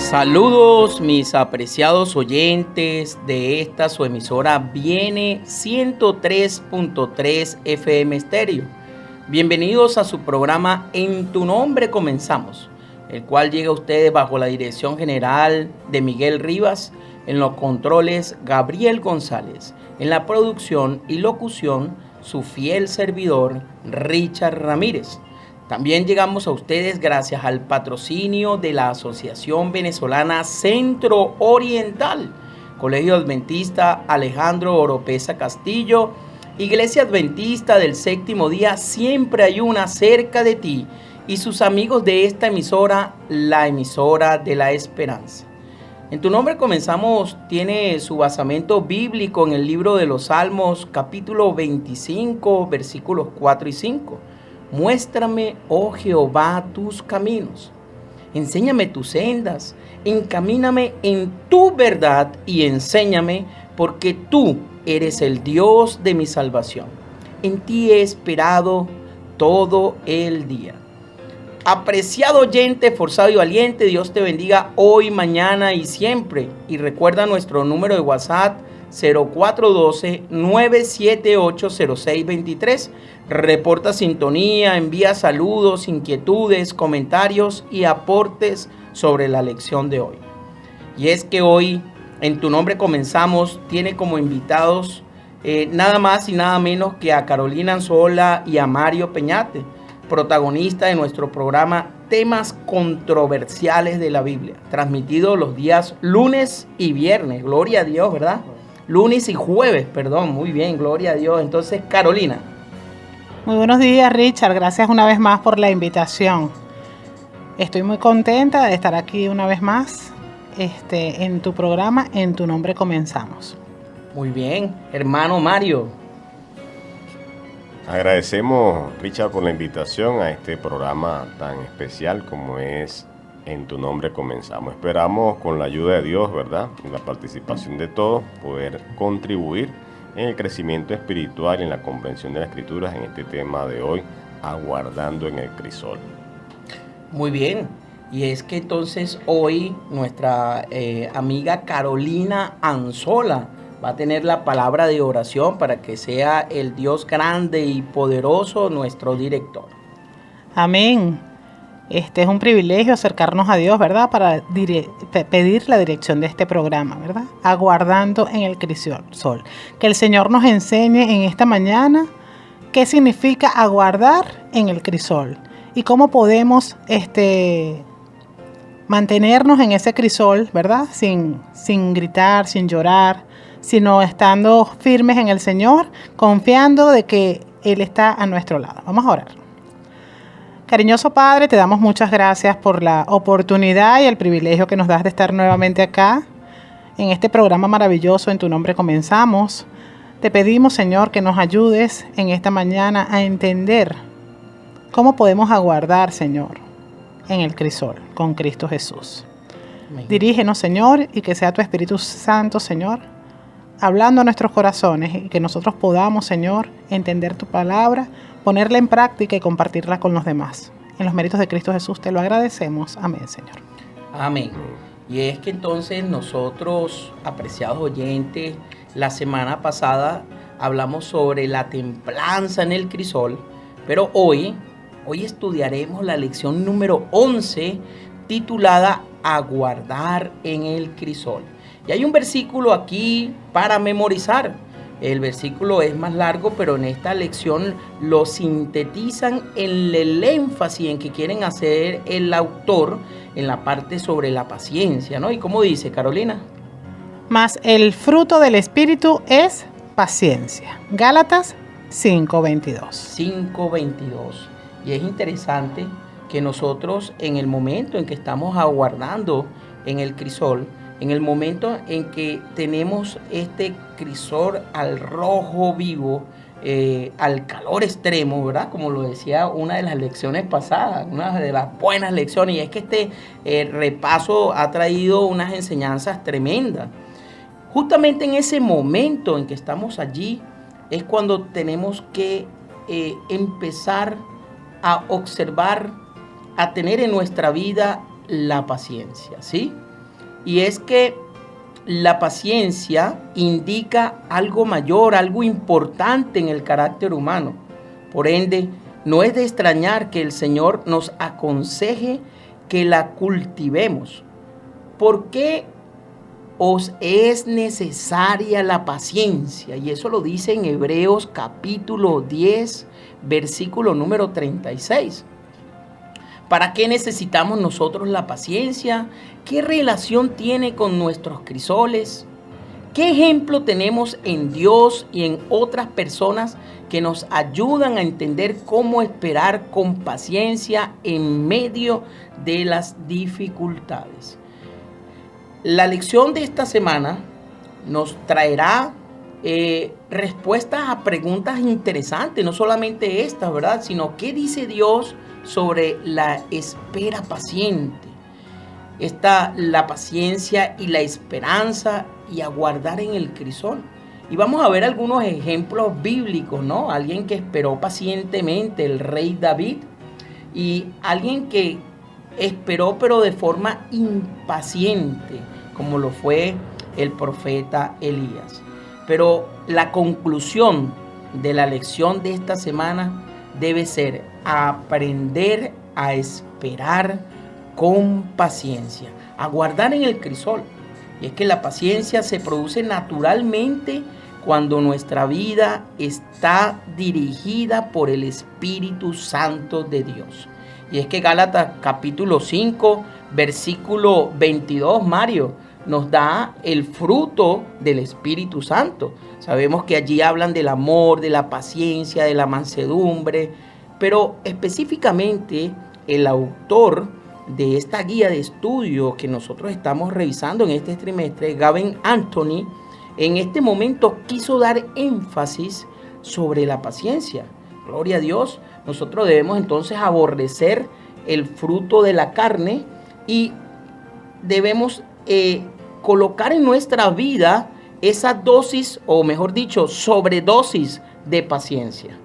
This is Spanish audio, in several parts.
Saludos mis apreciados oyentes de esta su emisora Viene 103.3 FM Estéreo. Bienvenidos a su programa En tu nombre comenzamos, el cual llega a ustedes bajo la dirección general de Miguel Rivas, en los controles Gabriel González, en la producción y locución su fiel servidor Richard Ramírez. También llegamos a ustedes gracias al patrocinio de la Asociación Venezolana Centro Oriental, Colegio Adventista Alejandro Oropesa Castillo, Iglesia Adventista del Séptimo Día, siempre hay una cerca de ti, y sus amigos de esta emisora, la emisora de la esperanza. En tu nombre comenzamos, tiene su basamento bíblico en el libro de los Salmos, capítulo 25, versículos 4 y 5. Muéstrame, oh Jehová, tus caminos, enséñame tus sendas, encamíname en tu verdad y enséñame, porque tú eres el Dios de mi salvación. En ti he esperado todo el día. Apreciado oyente, esforzado y valiente, Dios te bendiga hoy, mañana y siempre. Y recuerda nuestro número de WhatsApp 0412-978-0623. Reporta sintonía, envía saludos, inquietudes, comentarios y aportes sobre la lección de hoy. Y es que hoy, en tu nombre comenzamos, tiene como invitados nada más y nada menos que a Carolina Anzola y a Mario Peñate, protagonista de nuestro programa Temas Controversiales de la Biblia, transmitido los días lunes y viernes. Gloria a Dios, ¿verdad? Lunes y jueves, perdón, muy bien, gloria a Dios. Entonces, Carolina. Muy buenos días, Richard. Gracias una vez más por la invitación. Estoy muy contenta de estar aquí una vez más en tu programa En tu nombre comenzamos. Muy bien, hermano Mario. Agradecemos, Richard, por la invitación a este programa tan especial como es En tu nombre comenzamos. Esperamos, con la ayuda de Dios, ¿verdad?, y la participación de todos, poder contribuir en el crecimiento espiritual y en la comprensión de las Escrituras en este tema de hoy, aguardando en el crisol. Muy bien, y es que entonces hoy nuestra amiga Carolina Anzola va a tener la palabra de oración para que sea el Dios grande y poderoso nuestro director. Amén. Es un privilegio acercarnos a Dios, ¿verdad?, para pedir la dirección de este programa, ¿verdad? Aguardando en el crisol. Que el Señor nos enseñe en esta mañana qué significa aguardar en el crisol y cómo podemos mantenernos en ese crisol, ¿verdad?, sin gritar, sin llorar, sino estando firmes en el Señor, confiando de que Él está a nuestro lado. Vamos a orar. Cariñoso Padre, te damos muchas gracias por la oportunidad y el privilegio que nos das de estar nuevamente acá, en este programa maravilloso. En tu nombre comenzamos. Te pedimos, Señor, que nos ayudes en esta mañana a entender cómo podemos aguardar, Señor, en el crisol con Cristo Jesús. Amén. Dirígenos, Señor, y que sea tu Espíritu Santo, Señor, hablando a nuestros corazones, y que nosotros podamos, Señor, entender tu palabra, ponerla en práctica y compartirla con los demás. En los méritos de Cristo Jesús te lo agradecemos. Amén, Señor. Amén. Y es que entonces nosotros, apreciados oyentes, la semana pasada hablamos sobre la templanza en el crisol, pero hoy estudiaremos la lección número 11, titulada Aguardar en el crisol. Y hay un versículo aquí para memorizar. El versículo es más largo, pero en esta lección lo sintetizan en el énfasis en que quieren hacer el autor en la parte sobre la paciencia, ¿no? ¿Y cómo dice, Carolina? Mas el fruto del Espíritu es paciencia. Gálatas 5:22. 5:22. Y es interesante que nosotros, en el momento en que estamos aguardando en el crisol, en el momento en que tenemos este crisol al rojo vivo, al calor extremo, ¿verdad? Como lo decía una de las lecciones pasadas, una de las buenas lecciones, y es que este repaso ha traído unas enseñanzas tremendas. Justamente en ese momento en que estamos allí es cuando tenemos que empezar a observar, a tener en nuestra vida la paciencia, ¿sí? Y es que la paciencia indica algo mayor, algo importante en el carácter humano. Por ende, no es de extrañar que el Señor nos aconseje que la cultivemos. ¿Por qué os es necesaria la paciencia? Y eso lo dice en Hebreos capítulo 10, versículo número 36. ¿Para qué necesitamos nosotros la paciencia? ¿Qué relación tiene con nuestros crisoles? ¿Qué ejemplo tenemos en Dios y en otras personas que nos ayudan a entender cómo esperar con paciencia en medio de las dificultades? La lección de esta semana nos traerá respuestas a preguntas interesantes, no solamente estas, ¿verdad? Sino qué dice Dios sobre la espera paciente. La paciencia y la esperanza y aguardar en el crisol. Y vamos a ver algunos ejemplos bíblicos, ¿no? Alguien que esperó pacientemente, el rey David, y alguien que esperó pero de forma impaciente, como lo fue el profeta Elías. Pero la conclusión de la lección de esta semana debe ser aprender a esperar con paciencia, aguardar en el crisol. Y es que la paciencia se produce naturalmente cuando nuestra vida está dirigida por el Espíritu Santo de Dios. Y es que Gálatas capítulo 5, versículo 22, Mario, nos da el fruto del Espíritu Santo. Sabemos que allí hablan del amor, de la paciencia, de la mansedumbre, pero específicamente el autor de esta guía de estudio que nosotros estamos revisando en este trimestre, Gavin Anthony, en este momento quiso dar énfasis sobre la paciencia. Gloria a Dios, nosotros debemos entonces aborrecer el fruto de la carne y debemos colocar en nuestra vida esa dosis, o mejor dicho, sobredosis de paciencia.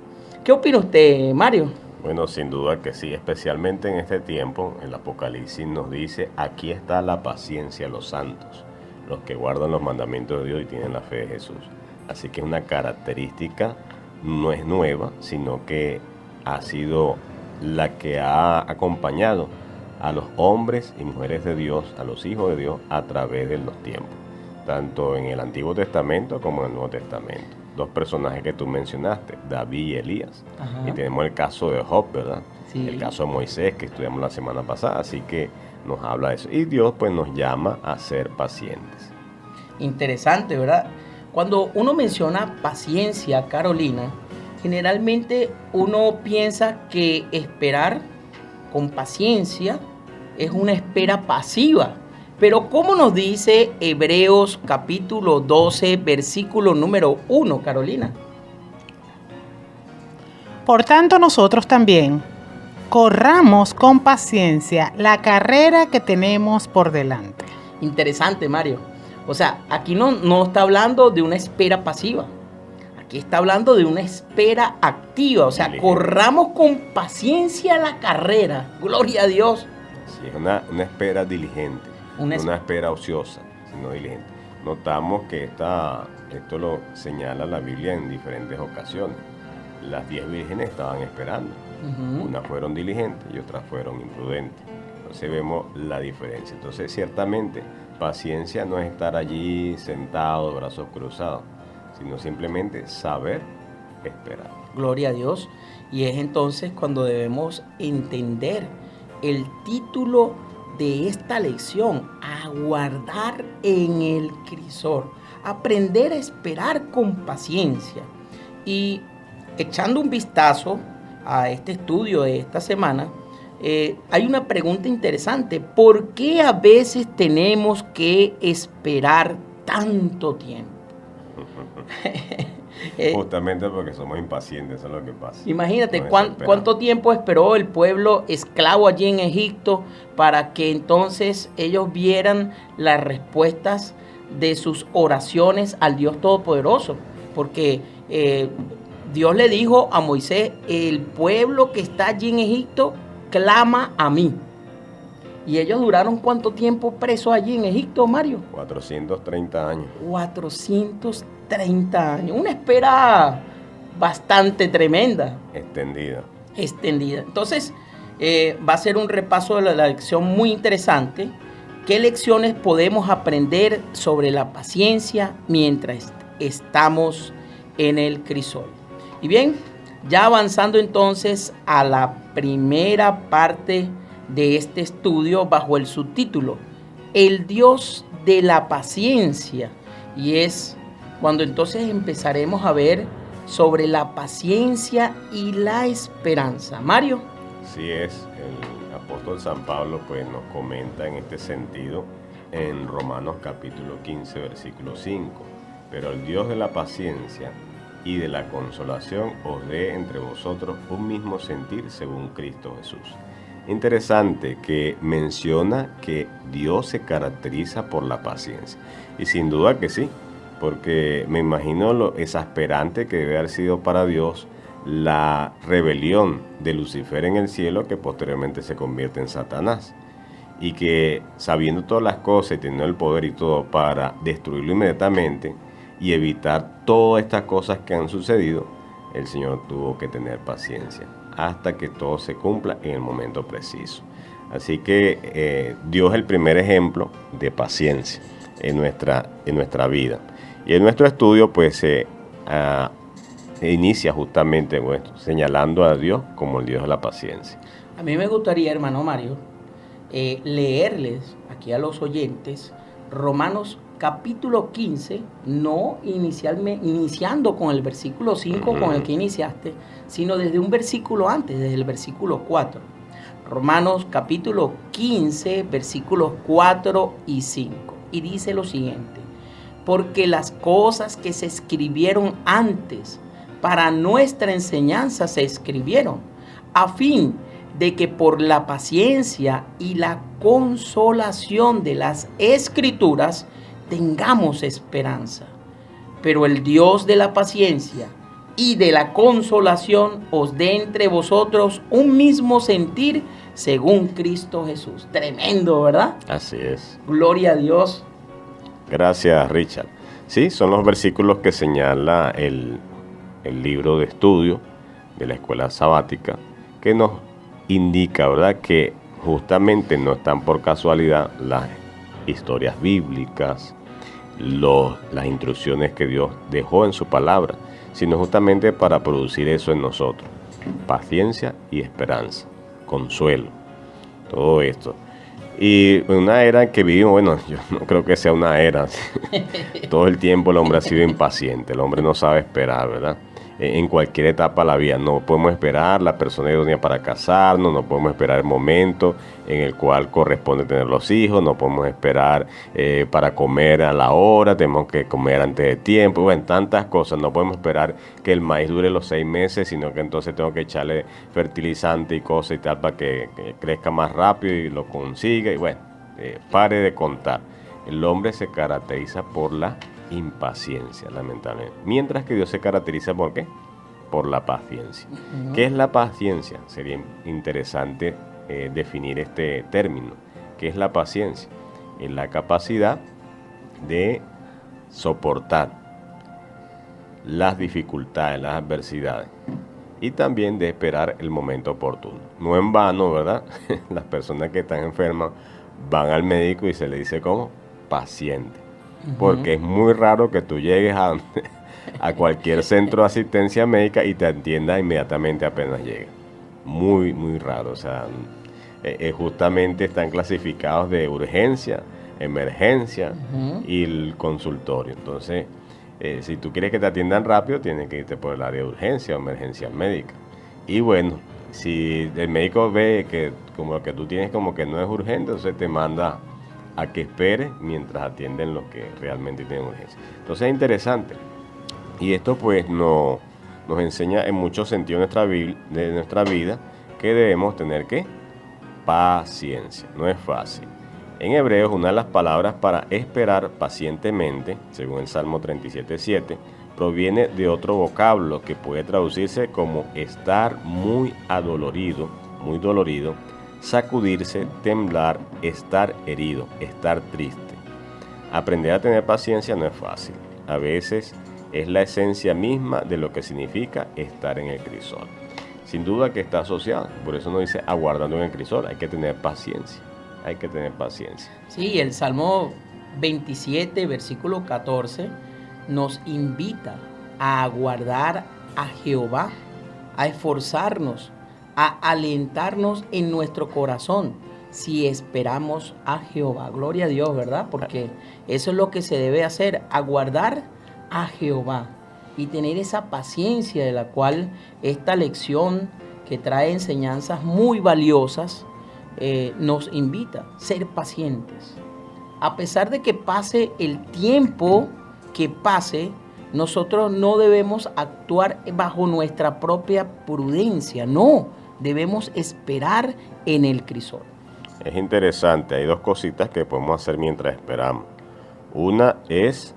¿Qué opina usted, Mario? Bueno, sin duda que sí, especialmente en este tiempo, el Apocalipsis nos dice, aquí está la paciencia de los santos, los que guardan los mandamientos de Dios y tienen la fe de Jesús. Así que es una característica, no es nueva, sino que ha sido la que ha acompañado a los hombres y mujeres de Dios, a los hijos de Dios, a través de los tiempos, tanto en el Antiguo Testamento como en el Nuevo Testamento. Dos personajes que tú mencionaste, David y Elías. Ajá. Y tenemos el caso de Job, ¿verdad? Sí. El caso de Moisés que estudiamos la semana pasada, así que nos habla de eso. Y Dios pues nos llama a ser pacientes. Interesante, ¿verdad? Cuando uno menciona paciencia, Carolina, generalmente uno piensa que esperar con paciencia es una espera pasiva. Pero ¿cómo nos dice Hebreos capítulo 12, versículo número 1, Carolina? Por tanto, nosotros también corramos con paciencia la carrera que tenemos por delante. Interesante, Mario. O sea, aquí no está hablando de una espera pasiva. Aquí está hablando de una espera activa. O sea, corramos con paciencia la carrera. Gloria a Dios. Sí, es una espera diligente. Una espera ociosa, sino diligente. Notamos que esto lo señala la Biblia en diferentes ocasiones. Las 10 vírgenes estaban esperando. Unas fueron diligentes y otras fueron imprudentes. Entonces vemos la diferencia. Entonces, ciertamente, paciencia no es estar allí sentado, brazos cruzados, sino simplemente saber esperar. Gloria a Dios. Y es entonces cuando debemos entender el título de esta lección, aguardar en el crisol, aprender a esperar con paciencia. Y echando un vistazo a este estudio de esta semana, hay una pregunta interesante: ¿por qué a veces tenemos que esperar tanto tiempo? Justamente porque somos impacientes, eso es lo que pasa. Imagínate cuánto tiempo esperó el pueblo esclavo allí en Egipto para que entonces ellos vieran las respuestas de sus oraciones al Dios Todopoderoso. Porque Dios le dijo a Moisés: el pueblo que está allí en Egipto clama a mí. ¿Y ellos duraron cuánto tiempo presos allí en Egipto, Mario? 430 años. 430 años. Una espera bastante tremenda. Extendida. Entonces, va a ser un repaso de la lección muy interesante. ¿Qué lecciones podemos aprender sobre la paciencia mientras estamos en el crisol? Y bien, ya avanzando entonces a la primera parte de este estudio bajo el subtítulo El Dios de la paciencia, y es cuando entonces empezaremos a ver sobre la paciencia y la esperanza. Mario. Así es, el apóstol San Pablo pues nos comenta en este sentido en Romanos capítulo 15 versículo 5, pero el Dios de la paciencia y de la consolación os dé entre vosotros un mismo sentir según Cristo Jesús. Interesante que menciona que Dios se caracteriza por la paciencia. Y sin duda que sí, porque me imagino lo exasperante que debe haber sido para Dios la rebelión de Lucifer en el cielo, que posteriormente se convierte en Satanás. Y que sabiendo todas las cosas y teniendo el poder y todo para destruirlo inmediatamente y evitar todas estas cosas que han sucedido, el Señor tuvo que tener paciencia hasta que todo se cumpla en el momento preciso. Así que Dios es el primer ejemplo de paciencia en nuestra vida. Y en nuestro estudio pues se inicia justamente con esto, señalando a Dios como el Dios de la paciencia. A mí me gustaría, hermano Mario, leerles aquí a los oyentes Romanos capítulo 15, no iniciando con el versículo 5 con el que iniciaste, sino desde un versículo antes, desde el versículo 4. Romanos capítulo 15, versículos 4 y 5. Y dice lo siguiente: porque las cosas que se escribieron antes para nuestra enseñanza se escribieron, a fin de que por la paciencia y la consolación de las Escrituras tengamos esperanza. Pero el Dios de la paciencia y de la consolación os dé entre vosotros un mismo sentir según Cristo Jesús. Tremendo, ¿verdad? Así es. Gloria a Dios. Gracias, Richard. Sí, son los versículos que señala el libro de estudio de la escuela sabática, que nos indica, ¿verdad?, que justamente no están por casualidad las historias bíblicas, las instrucciones que Dios dejó en su palabra, sino justamente para producir eso en nosotros: paciencia y esperanza, consuelo, todo esto. Y una era en que vivimos, bueno, yo no creo que sea una era, todo el tiempo el hombre ha sido impaciente, el hombre no sabe esperar, ¿verdad? En cualquier etapa de la vida no podemos esperar la persona idónea para casarnos, no podemos esperar el momento en el cual corresponde tener los hijos, no podemos esperar para comer a la hora, tenemos que comer antes de tiempo, bueno, tantas cosas. No podemos esperar que el maíz dure los 6 meses, sino que entonces tengo que echarle fertilizante y cosas y tal para que crezca más rápido y lo consiga. Y bueno, pare de contar. El hombre se caracteriza por la impaciencia, lamentablemente. Mientras que Dios se caracteriza ¿por qué? Por la paciencia. ¿Qué es la paciencia? Sería interesante definir este término. ¿Qué es la paciencia? Es la capacidad de soportar las dificultades, las adversidades, y también de esperar el momento oportuno. No en vano, ¿verdad? Las personas que están enfermas van al médico y se le dice ¿cómo? Paciente. Porque es muy raro que tú llegues a cualquier centro de asistencia médica y te atienda inmediatamente apenas llegas. Muy, muy raro. O sea, justamente están clasificados de urgencia, emergencia y el consultorio. Entonces, si tú quieres que te atiendan rápido, tienes que irte por el área de urgencia o emergencia médica. Y bueno, si el médico ve que como lo que tú tienes como que no es urgente, entonces te manda a que espere mientras atienden los que realmente tienen urgencia. Entonces es interesante. Y esto pues nos enseña en muchos sentidos de nuestra vida que debemos tener ¿qué? Paciencia. No es fácil. En Hebreos, una de las palabras para esperar pacientemente, según el Salmo 37:7, proviene de otro vocablo que puede traducirse como estar muy adolorido, muy dolorido, sacudirse, temblar, estar herido, estar triste. Aprender a tener paciencia no es fácil. A veces es la esencia misma de lo que significa estar en el crisol. Sin duda que está asociado, por eso no dice aguardando en el crisol, hay que tener paciencia, hay que tener paciencia. Sí, el Salmo 27, versículo 14, nos invita a aguardar a Jehová, a esforzarnos, a alentarnos en nuestro corazón si esperamos a Jehová. Gloria a Dios, ¿verdad? Porque eso es lo que se debe hacer, aguardar a Jehová y tener esa paciencia de la cual esta lección que trae enseñanzas muy valiosas nos invita a ser pacientes. A pesar de que pase el tiempo que pase, nosotros no debemos actuar bajo nuestra propia prudencia, no, debemos esperar en el crisol. Es interesante, hay dos cositas que podemos hacer mientras esperamos. Una es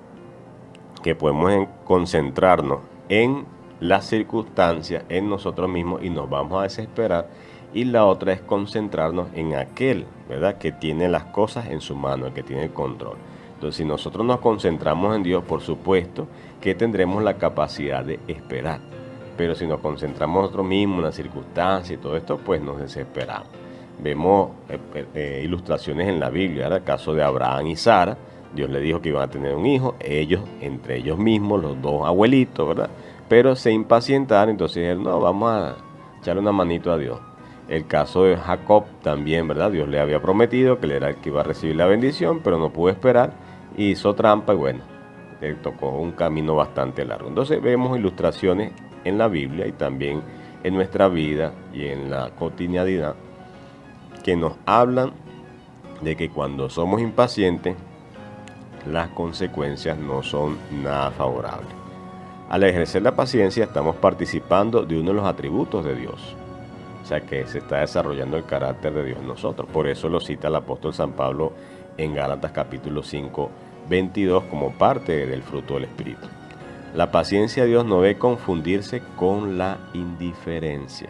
que podemos concentrarnos en las circunstancias, en nosotros mismos y nos vamos a desesperar. Y la otra es concentrarnos en aquel, ¿verdad?, que tiene las cosas en su mano, el que tiene el control. Entonces, si nosotros nos concentramos en Dios, por supuesto que tendremos la capacidad de esperar. Pero si nos concentramos nosotros mismos en las circunstancias y todo esto, pues nos desesperamos. Vemos ilustraciones en la Biblia, ¿verdad? El caso de Abraham y Sara. Dios le dijo que iban a tener un hijo, ellos, entre ellos mismos, los dos abuelitos, ¿verdad? Pero se impacientaron, entonces dijeron, no, vamos a echarle una manito a Dios. El caso de Jacob también, ¿verdad? Dios le había prometido que él era el que iba a recibir la bendición, pero no pudo esperar, hizo trampa y bueno, le tocó un camino bastante largo. Entonces vemos ilustraciones en la Biblia y también en nuestra vida y en la cotidianidad que nos hablan de que cuando somos impacientes, las consecuencias no son nada favorables. Al ejercer la paciencia estamos participando de uno de los atributos de Dios. O sea que se está desarrollando el carácter de Dios en nosotros. Por eso lo cita el apóstol San Pablo en Gálatas capítulo 5, 22 como parte del fruto del Espíritu. La paciencia de Dios no debe confundirse con la indiferencia,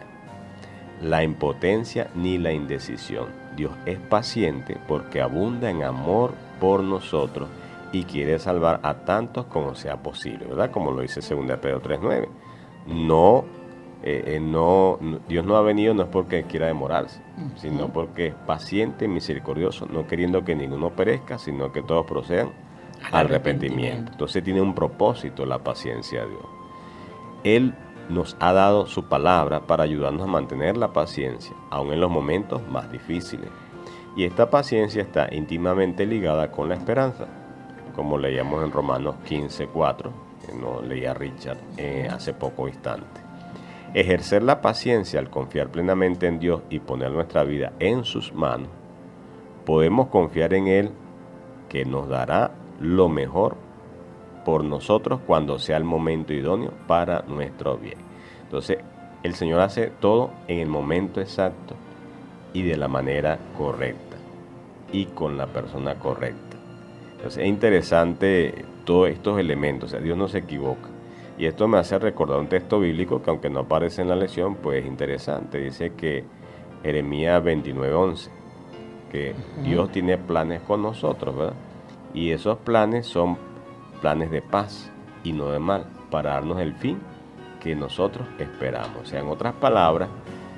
la impotencia ni la indecisión. Dios es paciente porque abunda en amor por nosotros y quiere salvar a tantos como sea posible, ¿verdad? Como lo dice 2 Pedro 3:9. Dios no ha venido no es porque quiera demorarse, sino porque es paciente y misericordioso, no queriendo que ninguno perezca, sino que todos procedan al arrepentimiento. Entonces tiene un propósito la paciencia de Dios. Él nos ha dado su palabra para ayudarnos a mantener la paciencia, aun en los momentos más difíciles. Y esta paciencia está íntimamente ligada con la esperanza, como leíamos en Romanos 15:4, que nos leía Richard hace poco instante. Ejercer la paciencia al confiar plenamente en Dios y poner nuestra vida en sus manos, podemos confiar en Él que nos dará lo mejor por nosotros cuando sea el momento idóneo para nuestro bien. Entonces, el Señor hace todo en el momento exacto y de la manera correcta y con la persona correcta. Entonces, es interesante todos estos elementos. O sea, Dios no se equivoca. Y esto me hace recordar un texto bíblico que aunque no aparece en la lección, pues es interesante. Dice que Jeremías 29:11, que Dios tiene planes con nosotros, ¿verdad? Y esos planes son planes de paz y no de mal, para darnos el fin que nosotros esperamos. O sea, en otras palabras,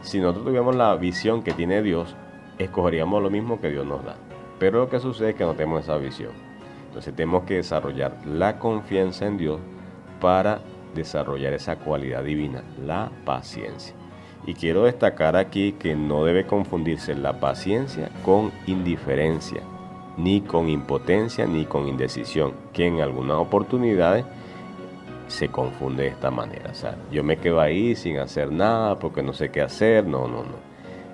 si nosotros tuviéramos la visión que tiene Dios, escogeríamos lo mismo que Dios nos da. Pero lo que sucede es que no tenemos esa visión. Entonces tenemos que desarrollar la confianza en Dios para desarrollar esa cualidad divina, la paciencia. Y quiero destacar aquí que no debe confundirse la paciencia con indiferencia, ni con impotencia, ni con indecisión, que en algunas oportunidades se confunde de esta manera. O sea, yo me quedo ahí sin hacer nada porque no sé qué hacer. No.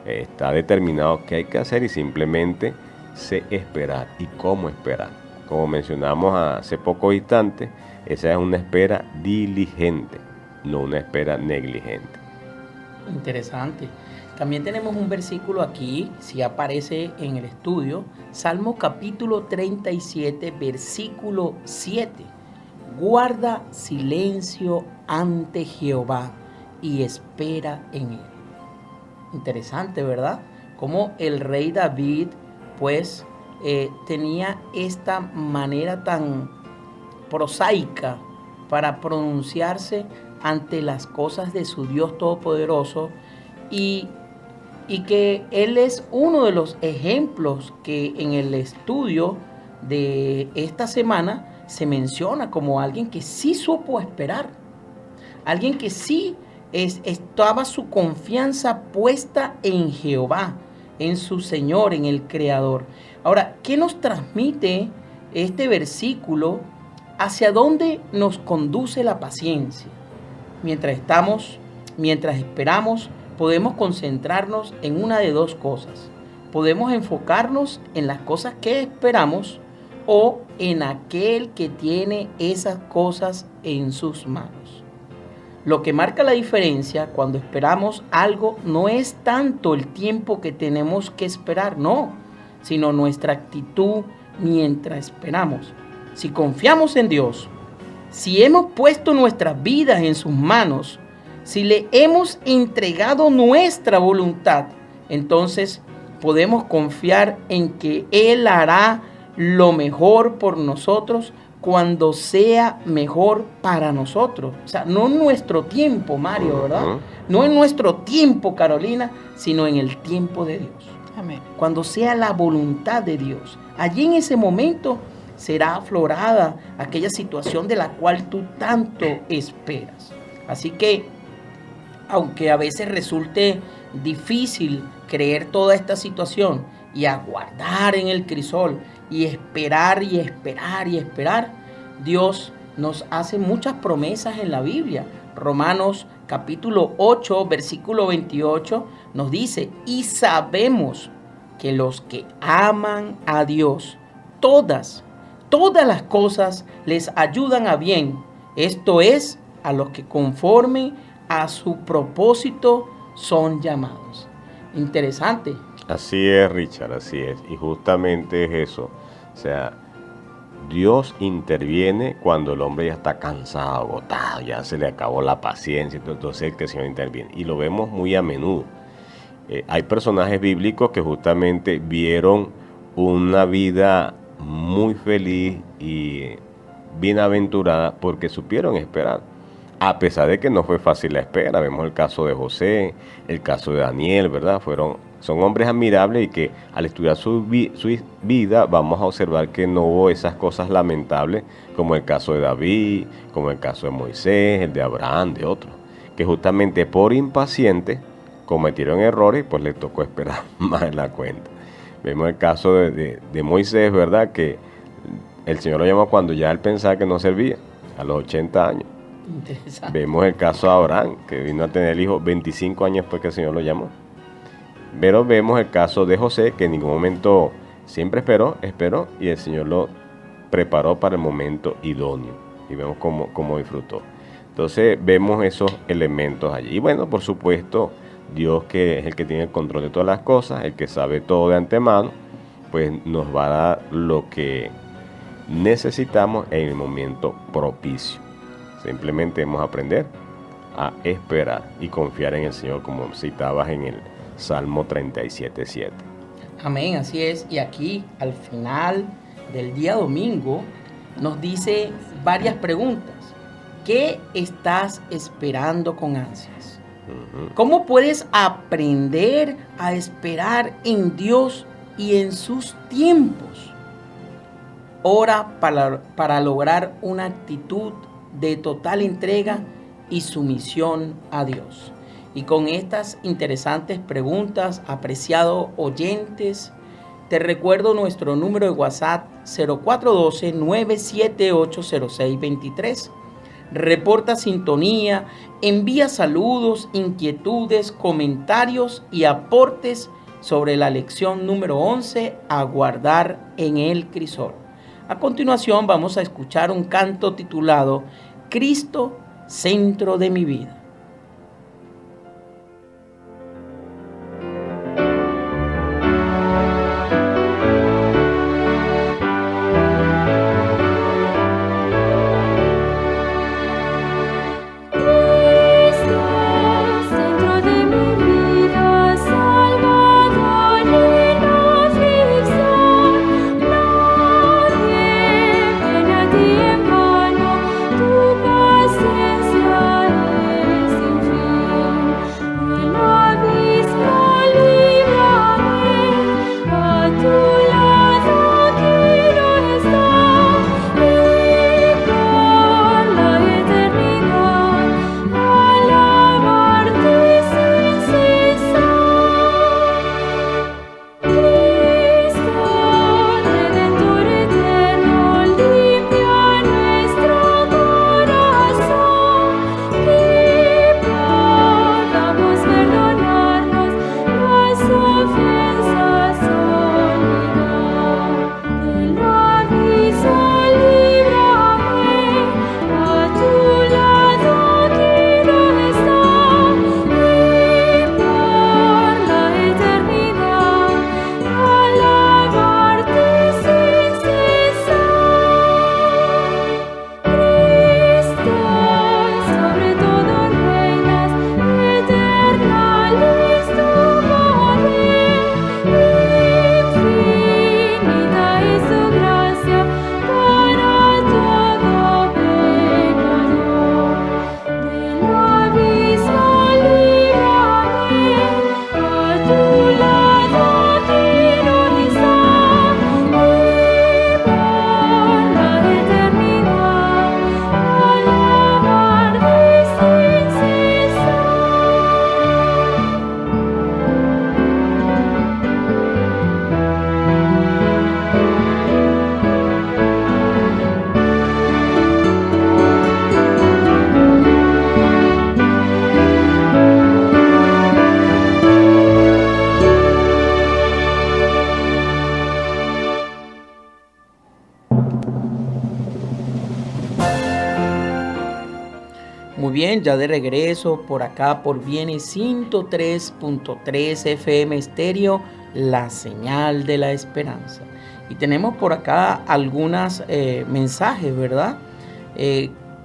Está determinado qué hay que hacer y simplemente sé esperar. ¿Y cómo esperar? Como mencionamos hace pocos instantes, esa es una espera diligente, no una espera negligente. Interesante. También tenemos un versículo aquí, si aparece en el estudio, Salmo capítulo 37, versículo 7. Guarda silencio ante Jehová y espera en él. Interesante, ¿verdad? cómo el rey David pues tenía esta manera tan prosaica para pronunciarse ante las cosas de su Dios Todopoderoso y que él es uno de los ejemplos que en el estudio de esta semana se menciona como alguien que sí supo esperar, alguien que sí estaba su confianza puesta en Jehová, en su Señor, en el Creador. Ahora, ¿qué nos transmite este versículo? ¿Hacia dónde nos conduce la paciencia? Mientras esperamos, podemos concentrarnos en una de dos cosas. Podemos enfocarnos en las cosas que esperamos o en aquel que tiene esas cosas en sus manos. Lo que marca la diferencia cuando esperamos algo no es tanto el tiempo que tenemos que esperar, no, sino nuestra actitud mientras esperamos. Si confiamos en Dios, si hemos puesto nuestras vidas en sus manos, si le hemos entregado nuestra voluntad, entonces podemos confiar en que Él hará lo mejor por nosotros cuando sea mejor para nosotros. O sea, no en nuestro tiempo, Mario, ¿verdad? No en nuestro tiempo, Carolina, sino en el tiempo de Dios. Amén. Cuando sea la voluntad de Dios. Allí en ese momento será aflorada aquella situación de la cual tú tanto esperas. Así que, aunque a veces resulte difícil creer toda esta situación y aguardar en el crisol y esperar y esperar y esperar, Dios nos hace muchas promesas en la Biblia. Romanos capítulo 8, versículo 28 nos dice: y sabemos que los que aman a Dios, todas las cosas les ayudan a bien. Esto es, a los que conforme a su propósito son llamados. Interesante. Así es, Richard, así es. Y justamente es eso. O sea, Dios interviene cuando el hombre ya está cansado, agotado, ya se le acabó la paciencia, entonces el Señor interviene. Y lo vemos muy a menudo. Hay personajes bíblicos que justamente vieron una vida muy feliz y bienaventurada porque supieron esperar. A pesar de que no fue fácil la espera. Vemos el caso de José, el caso de Daniel, ¿verdad? Son hombres admirables y que al estudiar su vida vamos a observar que no hubo esas cosas lamentables como el caso de David, como el caso de Moisés, el de Abraham, de otros, que justamente por impacientes cometieron errores y pues les tocó esperar más en la cuenta. Vemos el caso de Moisés, ¿verdad? Que el Señor lo llamó cuando ya él pensaba que no servía, a los 80 años. Vemos el caso de Abraham, que vino a tener hijos 25 años después que el Señor lo llamó. Pero vemos el caso de José, que en ningún momento siempre esperó y el Señor lo preparó para el momento idóneo. Y vemos cómo disfrutó. Entonces vemos esos elementos allí. Y bueno, por supuesto, Dios, que es el que tiene el control de todas las cosas, el que sabe todo de antemano, pues nos va a dar lo que necesitamos en el momento propicio. Simplemente debemos aprender a esperar y confiar en el Señor, como citabas en el Salmo 37:7. Amén, así es. Y aquí, al final del día domingo, nos dice varias preguntas. ¿Qué estás esperando con ansias? ¿Cómo puedes aprender a esperar en Dios y en sus tiempos? Ora para lograr una actitud de total entrega y sumisión a Dios. Y con estas interesantes preguntas, apreciados oyentes, te recuerdo nuestro número de WhatsApp 0412-978-0623. Reporta sintonía, envía saludos, inquietudes, comentarios y aportes sobre la lección número 11, Aguardar en el crisol. A continuación vamos a escuchar un canto titulado Cristo, centro de mi vida. Cristo, centro de mi vida, Salvador. Muy bien, ya de regreso por acá por Viene 103.3 FM Estéreo, la señal de la esperanza. Y tenemos por acá algunos mensajes, ¿verdad?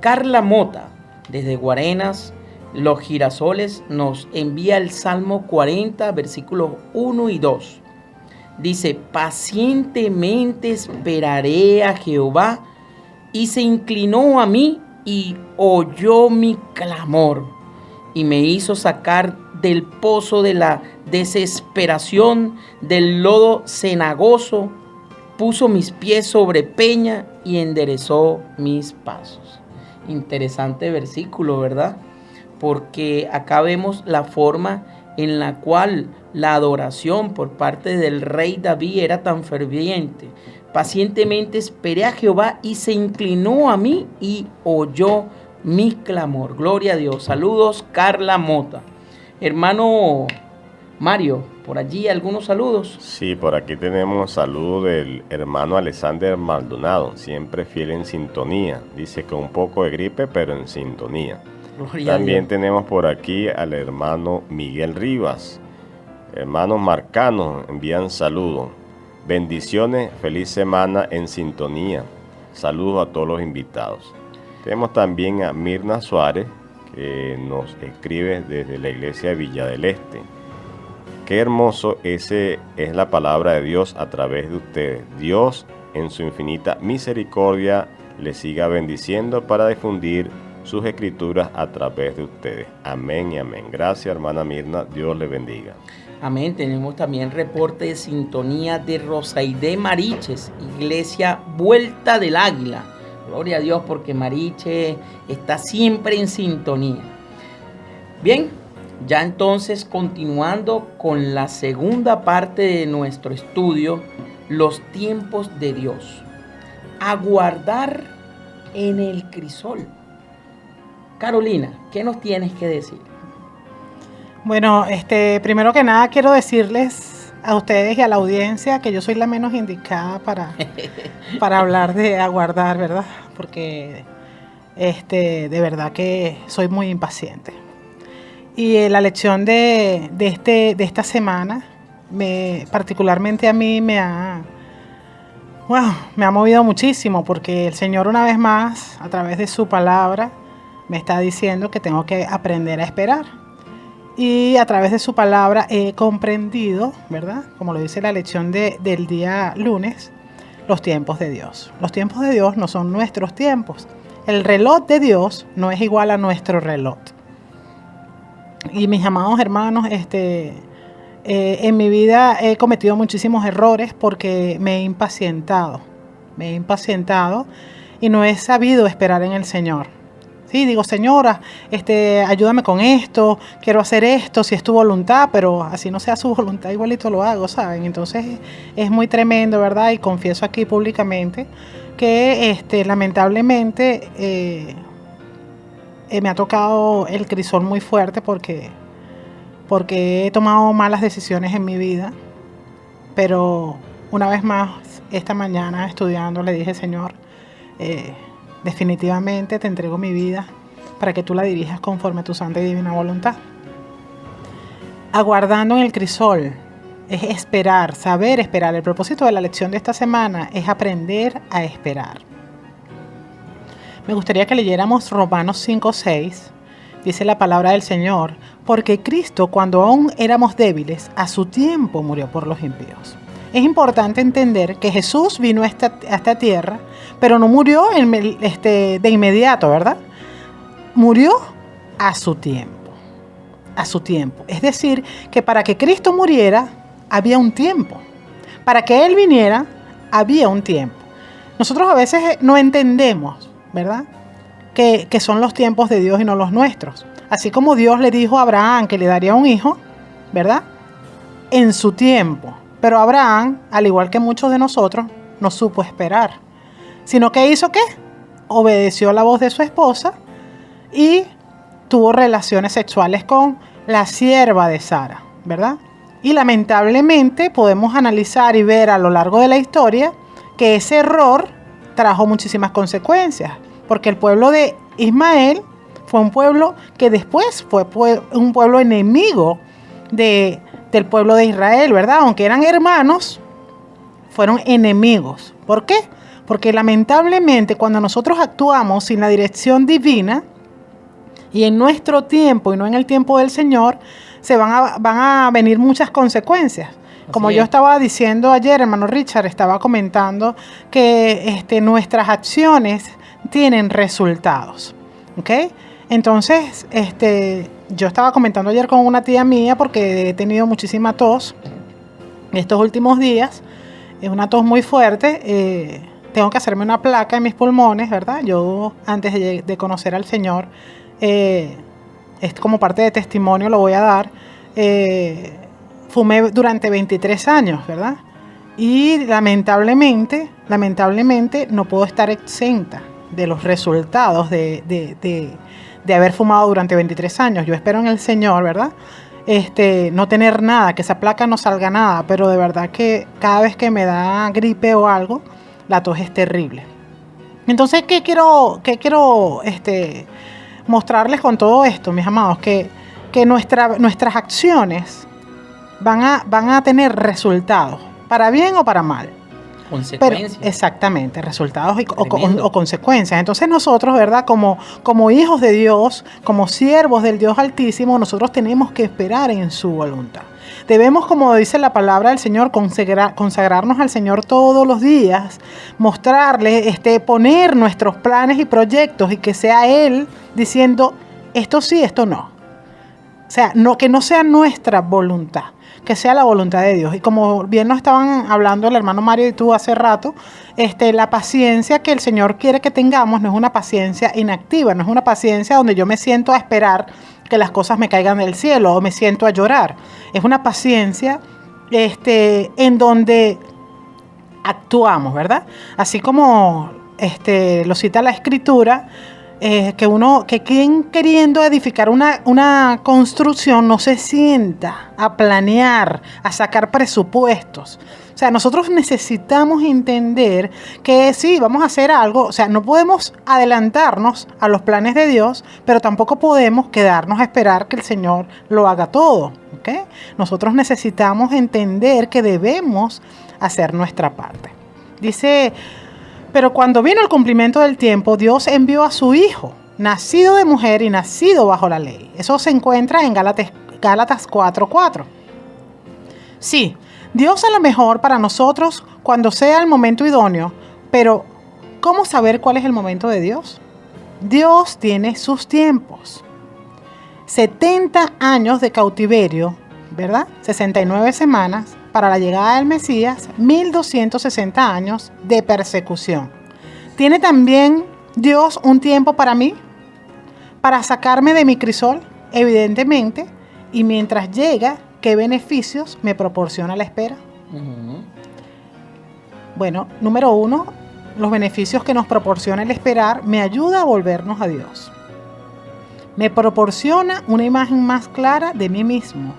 Carla Mota, desde Guarenas, Los Girasoles, nos envía el Salmo 40, versículos 1 y 2. Dice, pacientemente esperaré a Jehová, y se inclinó a mí y oyó mi clamor, y me hizo sacar del pozo de la desesperación, del lodo cenagoso, puso mis pies sobre peña y enderezó mis pasos. Interesante versículo, ¿verdad? Porque acá vemos la forma en la cual la adoración por parte del rey David era tan ferviente. Pacientemente esperé a Jehová y se inclinó a mí y oyó mi clamor. Gloria a Dios. Saludos, Carla Mota. Hermano Mario, por allí algunos saludos. Sí, por aquí tenemos saludo del hermano Alexander Maldonado, siempre fiel en sintonía. Dice que un poco de gripe, pero en sintonía. Gloria También tenemos por aquí al hermano Miguel Rivas. Hermanos marcanos envían saludos. Bendiciones, feliz semana en sintonía. Saludos a todos los invitados. Tenemos también a Mirna Suárez, que nos escribe desde la iglesia de Villa del Este. Qué hermoso ese es la palabra de Dios a través de ustedes. Dios, en su infinita misericordia, les siga bendiciendo para difundir sus escrituras a través de ustedes. Amén y amén. Gracias, hermana Mirna. Dios le bendiga. Amén. Tenemos también reporte de sintonía de Rosaide Mariches, Iglesia Vuelta del Águila. Gloria a Dios, porque Mariche está siempre en sintonía. Bien, ya entonces continuando con la segunda parte de nuestro estudio, los tiempos de Dios. Aguardar en el crisol. Carolina, ¿qué nos tienes que decir? Bueno, primero que nada quiero decirles a ustedes y a la audiencia que yo soy la menos indicada para hablar de aguardar, ¿verdad? Porque de verdad que soy muy impaciente. Y la lección de esta semana, particularmente a mí me ha movido muchísimo, porque el Señor una vez más, a través de su palabra, me está diciendo que tengo que aprender a esperar. Y a través de su palabra he comprendido, ¿verdad? Como lo dice la lección del día lunes, los tiempos de Dios. Los tiempos de Dios no son nuestros tiempos. El reloj de Dios no es igual a nuestro reloj. Y mis amados hermanos, en mi vida he cometido muchísimos errores porque me he impacientado y no he sabido esperar en el Señor. Sí, digo, Señora, ayúdame con esto, quiero hacer esto, si es tu voluntad, pero así no sea su voluntad, igualito lo hago, ¿saben? Entonces es muy tremendo, ¿verdad? Y confieso aquí públicamente que lamentablemente me ha tocado el crisol muy fuerte porque he tomado malas decisiones en mi vida, pero una vez más, esta mañana estudiando le dije, Señor, definitivamente te entrego mi vida para que tú la dirijas conforme a tu santa y divina voluntad. Aguardando en el crisol es esperar, saber esperar. El propósito de la lección de esta semana es aprender a esperar. Me gustaría que leyéramos Romanos 5:6. Dice la palabra del Señor, porque Cristo, cuando aún éramos débiles, a su tiempo murió por los impíos. Es importante entender que Jesús vino a esta tierra, pero no murió de inmediato, ¿verdad? Murió a su tiempo. A su tiempo. Es decir, que para que Cristo muriera, había un tiempo. Para que Él viniera, había un tiempo. Nosotros a veces no entendemos, ¿verdad? Que son los tiempos de Dios y no los nuestros. Así como Dios le dijo a Abraham que le daría un hijo, ¿verdad? En su tiempo. Pero Abraham, al igual que muchos de nosotros, no supo esperar. Sino que hizo ¿qué? Obedeció la voz de su esposa y tuvo relaciones sexuales con la sierva de Sara, ¿verdad? Y lamentablemente podemos analizar y ver a lo largo de la historia que ese error trajo muchísimas consecuencias. Porque el pueblo de Ismael fue un pueblo que después fue un pueblo enemigo del pueblo de Israel, ¿verdad? Aunque eran hermanos, fueron enemigos. ¿Por qué? Porque lamentablemente cuando nosotros actuamos sin la dirección divina y en nuestro tiempo y no en el tiempo del Señor, van a venir muchas consecuencias. Como yo estaba diciendo ayer, hermano Richard, estaba comentando que nuestras acciones tienen resultados, ¿ok? Entonces, yo estaba comentando ayer con una tía mía porque he tenido muchísima tos estos últimos días. Es una tos muy fuerte. Tengo que hacerme una placa en mis pulmones, ¿verdad? Yo, antes de conocer al Señor, es como parte de testimonio, lo voy a dar. Fumé durante 23 años, ¿verdad? Y lamentablemente no puedo estar exenta de los resultados de haber fumado durante 23 años. Yo espero en el Señor, ¿verdad? No tener nada, que esa placa no salga nada, pero de verdad que cada vez que me da gripe o algo, la tos es terrible. Entonces, ¿qué quiero mostrarles con todo esto, mis amados? Que nuestras acciones van a tener resultados, para bien o para mal. Consecuencias. Pero, exactamente, resultados o consecuencias. Entonces nosotros, ¿verdad? Como hijos de Dios, como siervos del Dios Altísimo, nosotros tenemos que esperar en su voluntad. Debemos, como dice la palabra del Señor, consagrarnos al Señor todos los días, mostrarle, poner nuestros planes y proyectos y que sea Él diciendo esto sí, esto no. O sea, que no sea nuestra voluntad, que sea la voluntad de Dios. Y como bien nos estaban hablando el hermano Mario y tú hace rato, la paciencia que el Señor quiere que tengamos no es una paciencia inactiva, no es una paciencia donde yo me siento a esperar que las cosas me caigan del cielo o me siento a llorar. Es una paciencia en donde actuamos, ¿verdad? Así como lo cita la Escritura, que quien queriendo edificar una construcción no se sienta a planear, a sacar presupuestos. O sea, nosotros necesitamos entender que sí, vamos a hacer algo. O sea, no podemos adelantarnos a los planes de Dios, pero tampoco podemos quedarnos a esperar que el Señor lo haga todo, ¿ok? Nosotros necesitamos entender que debemos hacer nuestra parte. Dice: pero cuando vino el cumplimiento del tiempo, Dios envió a su Hijo, nacido de mujer y nacido bajo la ley. Eso se encuentra en Gálatas 4:4. Sí, Dios a lo mejor para nosotros cuando sea el momento idóneo, pero ¿cómo saber cuál es el momento de Dios? Dios tiene sus tiempos. 70 años de cautiverio, ¿verdad? 69 semanas. Para la llegada del Mesías, 1260 años de persecución. ¿Tiene también Dios un tiempo para mí? Para sacarme de mi crisol, evidentemente, y mientras llega, ¿qué beneficios me proporciona la espera? Bueno, número 1, los beneficios que nos proporciona el esperar me ayuda a volvernos a Dios. Me proporciona una imagen más clara de mí mismo,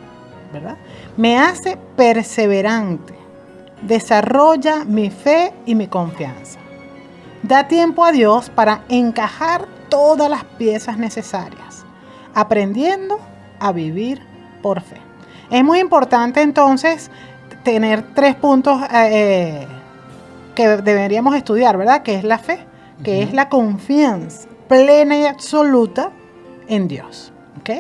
¿verdad? Me hace perseverante, desarrolla mi fe y mi confianza. Da tiempo a Dios para encajar todas las piezas necesarias, aprendiendo a vivir por fe. Es muy importante entonces tener 3 puntos que deberíamos estudiar, ¿verdad? Que es la fe, que es la confianza plena y absoluta en Dios, ¿ok?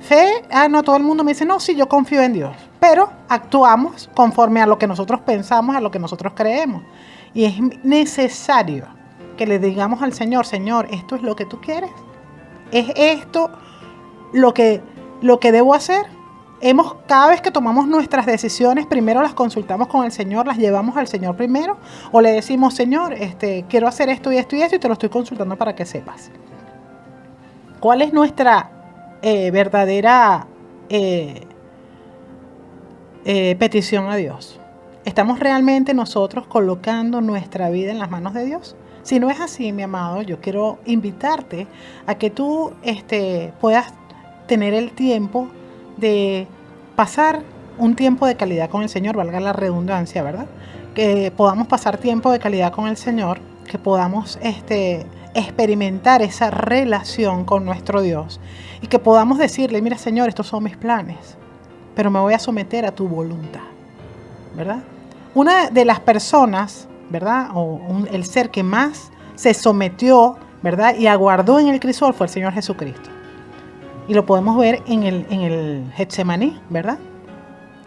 Fe, no, todo el mundo me dice, no, sí, yo confío en Dios, pero actuamos conforme a lo que nosotros pensamos, a lo que nosotros creemos. Y es necesario que le digamos al Señor, Señor, ¿esto es lo que tú quieres? ¿Es esto lo que debo hacer? Cada vez que tomamos nuestras decisiones, primero las consultamos con el Señor, las llevamos al Señor primero, o le decimos, Señor, quiero hacer esto y esto y esto, y te lo estoy consultando para que sepas. ¿Cuál es nuestra verdadera petición a Dios? ¿Estamos realmente nosotros colocando nuestra vida en las manos de Dios? Si no es así, mi amado, yo quiero invitarte a que tú puedas tener el tiempo de pasar un tiempo de calidad con el Señor, valga la redundancia, ¿verdad? Que podamos pasar tiempo de calidad con el Señor, que podamos experimentar esa relación con nuestro Dios y que podamos decirle, mira Señor, estos son mis planes, pero me voy a someter a tu voluntad, ¿verdad? Una de las personas, ¿verdad? El ser que más se sometió, ¿verdad? Y aguardó en el crisol fue el Señor Jesucristo. Y lo podemos ver en el Getsemaní, ¿verdad?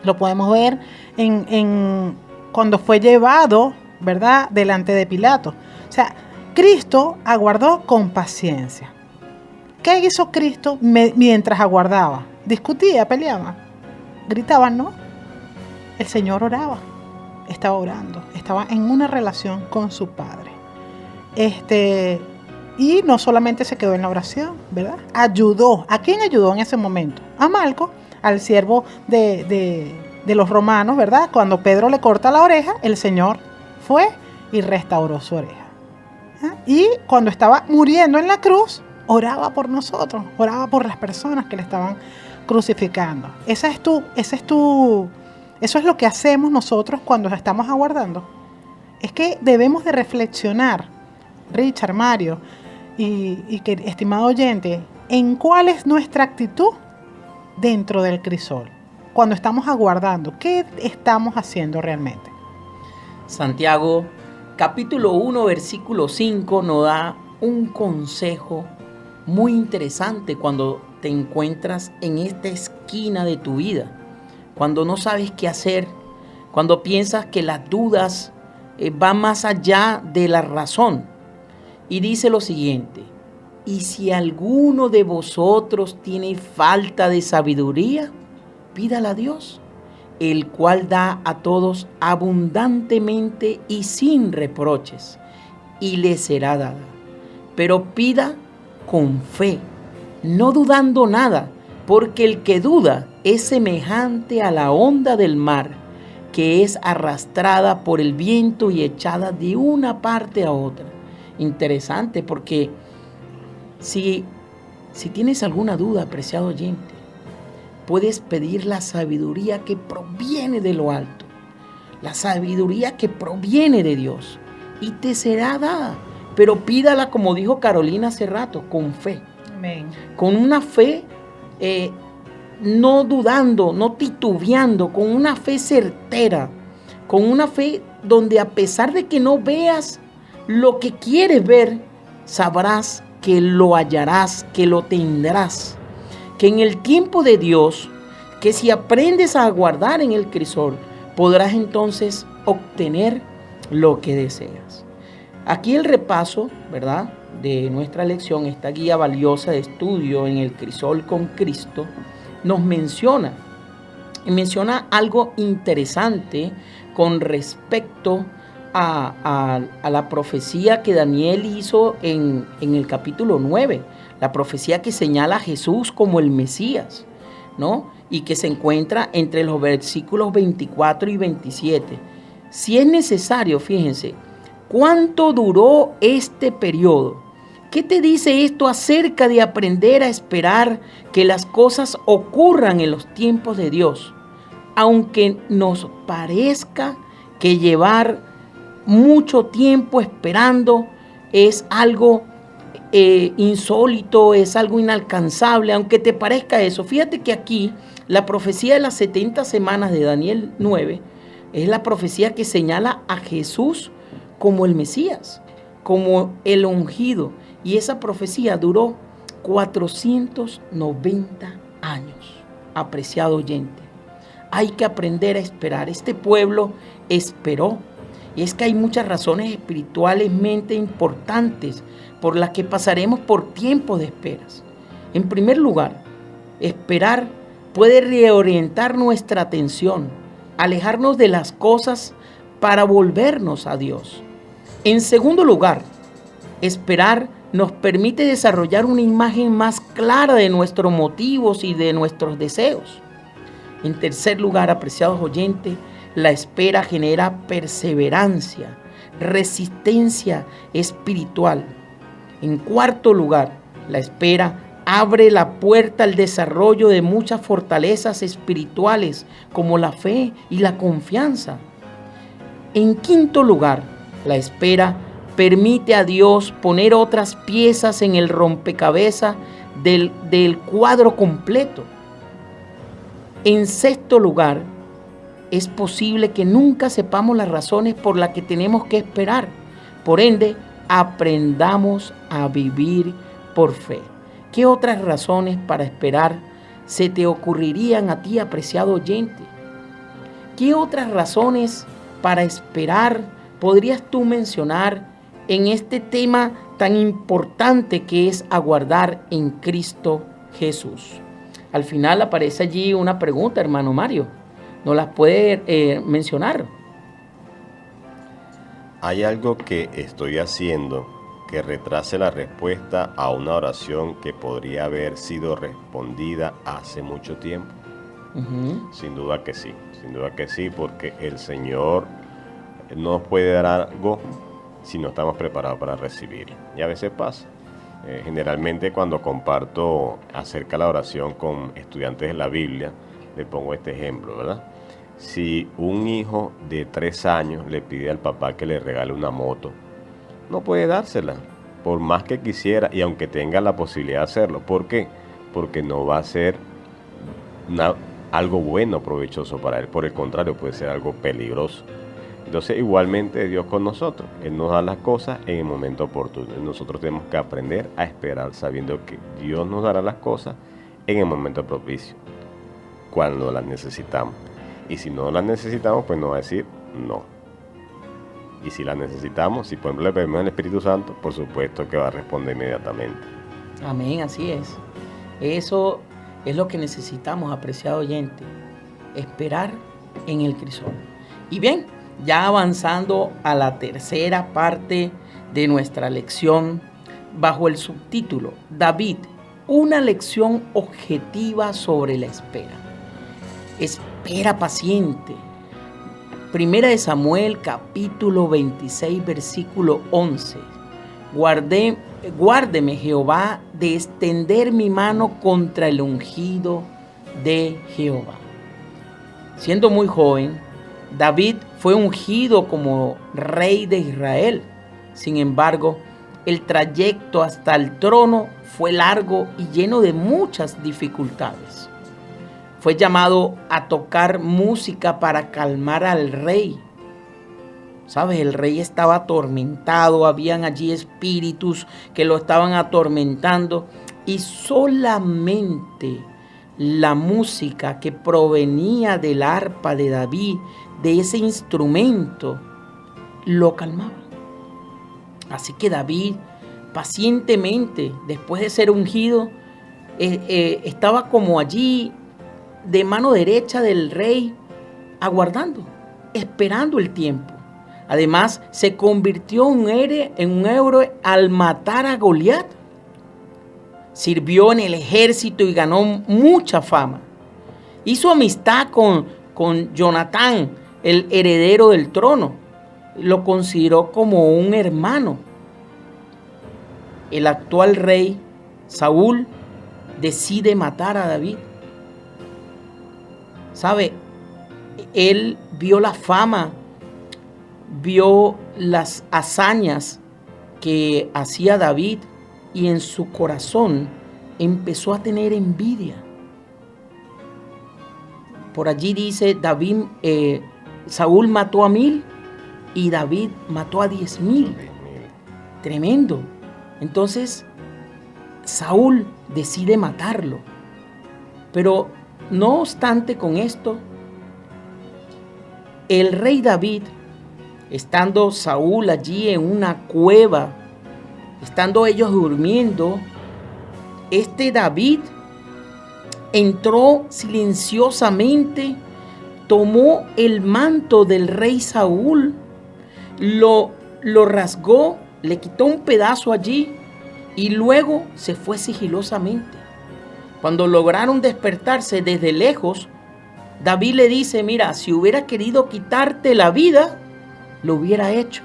Lo podemos ver cuando fue llevado, ¿verdad? Delante de Pilato. O sea, Cristo aguardó con paciencia. ¿Qué hizo Cristo mientras aguardaba? Discutía, peleaba, gritaba, ¿no? El Señor oraba, estaba orando, estaba en una relación con su Padre. Y no solamente se quedó en la oración, ¿verdad? Ayudó. ¿A quién ayudó en ese momento? A Malco, al siervo de los romanos, ¿verdad? Cuando Pedro le corta la oreja, el Señor fue y restauró su oreja. Y cuando estaba muriendo en la cruz, oraba por nosotros, oraba por las personas que le estaban crucificando. Eso es lo que hacemos nosotros cuando estamos aguardando. Es que debemos de reflexionar, Richard, Mario y que, estimado oyente, en cuál es nuestra actitud dentro del crisol. Cuando estamos aguardando, ¿qué estamos haciendo realmente? Santiago, capítulo 1, versículo 5, nos da un consejo muy interesante cuando te encuentras en esta esquina de tu vida, cuando no sabes qué hacer, cuando piensas que las dudas van más allá de la razón. Y dice lo siguiente: y si alguno de vosotros tiene falta de sabiduría, pídala a Dios, el cual da a todos abundantemente y sin reproches, y le será dada. Pero pida con fe, no dudando nada, porque el que duda es semejante a la onda del mar, que es arrastrada por el viento y echada de una parte a otra. Interesante, porque si tienes alguna duda, apreciado oyente, puedes pedir la sabiduría que proviene de lo alto, la sabiduría que proviene de Dios, y te será dada. Pero pídala, como dijo Carolina hace rato, con fe. Amén. Con una fe, no dudando, no titubeando, con una fe certera, con una fe donde, a pesar de que no veas lo que quieres ver, sabrás que lo hallarás, que lo tendrás, que en el tiempo de Dios, que si aprendes a aguardar en el crisol, podrás entonces obtener lo que deseas. Aquí el repaso, ¿verdad?, de nuestra lección, esta guía valiosa de estudio en el crisol con Cristo, nos menciona algo interesante con respecto a la profecía que Daniel hizo en el capítulo 9, la profecía que señala a Jesús como el Mesías, ¿no? Y que se encuentra entre los versículos 24 y 27. Si es necesario, fíjense, ¿cuánto duró este periodo? ¿Qué te dice esto acerca de aprender a esperar que las cosas ocurran en los tiempos de Dios? Aunque nos parezca que llevar mucho tiempo esperando es algo insólito, es algo inalcanzable, aunque te parezca eso. Fíjate que aquí la profecía de las 70 semanas de Daniel 9 es la profecía que señala a Jesús como el Mesías, como el ungido. Y esa profecía duró 490 años, apreciado oyente. Hay que aprender a esperar. Este pueblo esperó. Y es que hay muchas razones espiritualmente importantes por las que pasaremos por tiempos de esperas. En primer lugar, esperar puede reorientar nuestra atención, alejarnos de las cosas para volvernos a Dios. En segundo lugar, esperar nos permite desarrollar una imagen más clara de nuestros motivos y de nuestros deseos. En tercer lugar, apreciados oyentes, la espera genera perseverancia, resistencia espiritual. En cuarto lugar, la espera abre la puerta al desarrollo de muchas fortalezas espirituales como la fe y la confianza. En quinto lugar, la espera permite a Dios poner otras piezas en el rompecabezas del cuadro completo. En sexto lugar, es posible que nunca sepamos las razones por las que tenemos que esperar. Por ende, aprendamos a vivir por fe. ¿Qué otras razones para esperar se te ocurrirían a ti, apreciado oyente? ¿Qué otras razones para esperar podrías tú mencionar en este tema tan importante que es aguardar en Cristo Jesús? Al final aparece allí una pregunta, hermano Mario. ¿Nos las puede mencionar? ¿Hay algo que estoy haciendo que retrase la respuesta a una oración que podría haber sido respondida hace mucho tiempo? Sin duda que sí, porque el Señor no nos puede dar algo si no estamos preparados para recibirlo. Y a veces pasa. Generalmente cuando comparto acerca de la oración con estudiantes de la Biblia, le pongo este ejemplo, ¿verdad? Si un hijo de 3 años le pide al papá que le regale una moto, no puede dársela, por más que quisiera y aunque tenga la posibilidad de hacerlo. ¿Por qué? Porque no va a ser algo bueno, provechoso para él. Por el contrario, puede ser algo peligroso. Entonces, igualmente Dios con nosotros. Él nos da las cosas en el momento oportuno. Nosotros tenemos que aprender a esperar sabiendo que Dios nos dará las cosas en el momento propicio, cuando las necesitamos. Y si no las necesitamos, pues nos va a decir no. Y si las necesitamos, si por ejemplo le pedimos al Espíritu Santo, por supuesto que va a responder inmediatamente. Amén, así es. Eso es lo que necesitamos, apreciado oyente. Esperar en el crisol. Y bien, ya avanzando a la tercera parte de nuestra lección, bajo el subtítulo David, una lección objetiva sobre la espera. Espera paciente. Primera de Samuel, capítulo 26, versículo 11. Guárdeme, Jehová, de extender mi mano contra el ungido de Jehová. Siendo muy joven, David fue ungido como rey de Israel. Sin embargo, el trayecto hasta el trono fue largo y lleno de muchas dificultades. Fue llamado a tocar música para calmar al rey. ¿Sabes? El rey estaba atormentado, habían allí espíritus que lo estaban atormentando y solamente la música que provenía del arpa de David, de ese instrumento, lo calmaba. Así que David, pacientemente, después de ser ungido, estaba como allí de mano derecha del rey, aguardando, esperando el tiempo. Además, se convirtió en un héroe al matar a Goliat. Sirvió en el ejército y ganó mucha fama. Hizo amistad con Jonatán, el heredero del trono. Lo consideró como un hermano. El actual rey, Saúl, decide matar a David. ¿Sabe? Él vio la fama, vio las hazañas que hacía David y en su corazón empezó a tener envidia. Por allí dice Saúl mató a 1000 y David mató a 10,000. Tremendo. Entonces Saúl decide matarlo. Pero no obstante con esto, el rey David, estando Saúl allí en una cueva, estando ellos durmiendo, David entró silenciosamente, tomó el manto del rey Saúl, lo rasgó, le quitó un pedazo allí y luego se fue sigilosamente. Cuando lograron despertarse desde lejos, David le dice, mira, si hubiera querido quitarte la vida, lo hubiera hecho.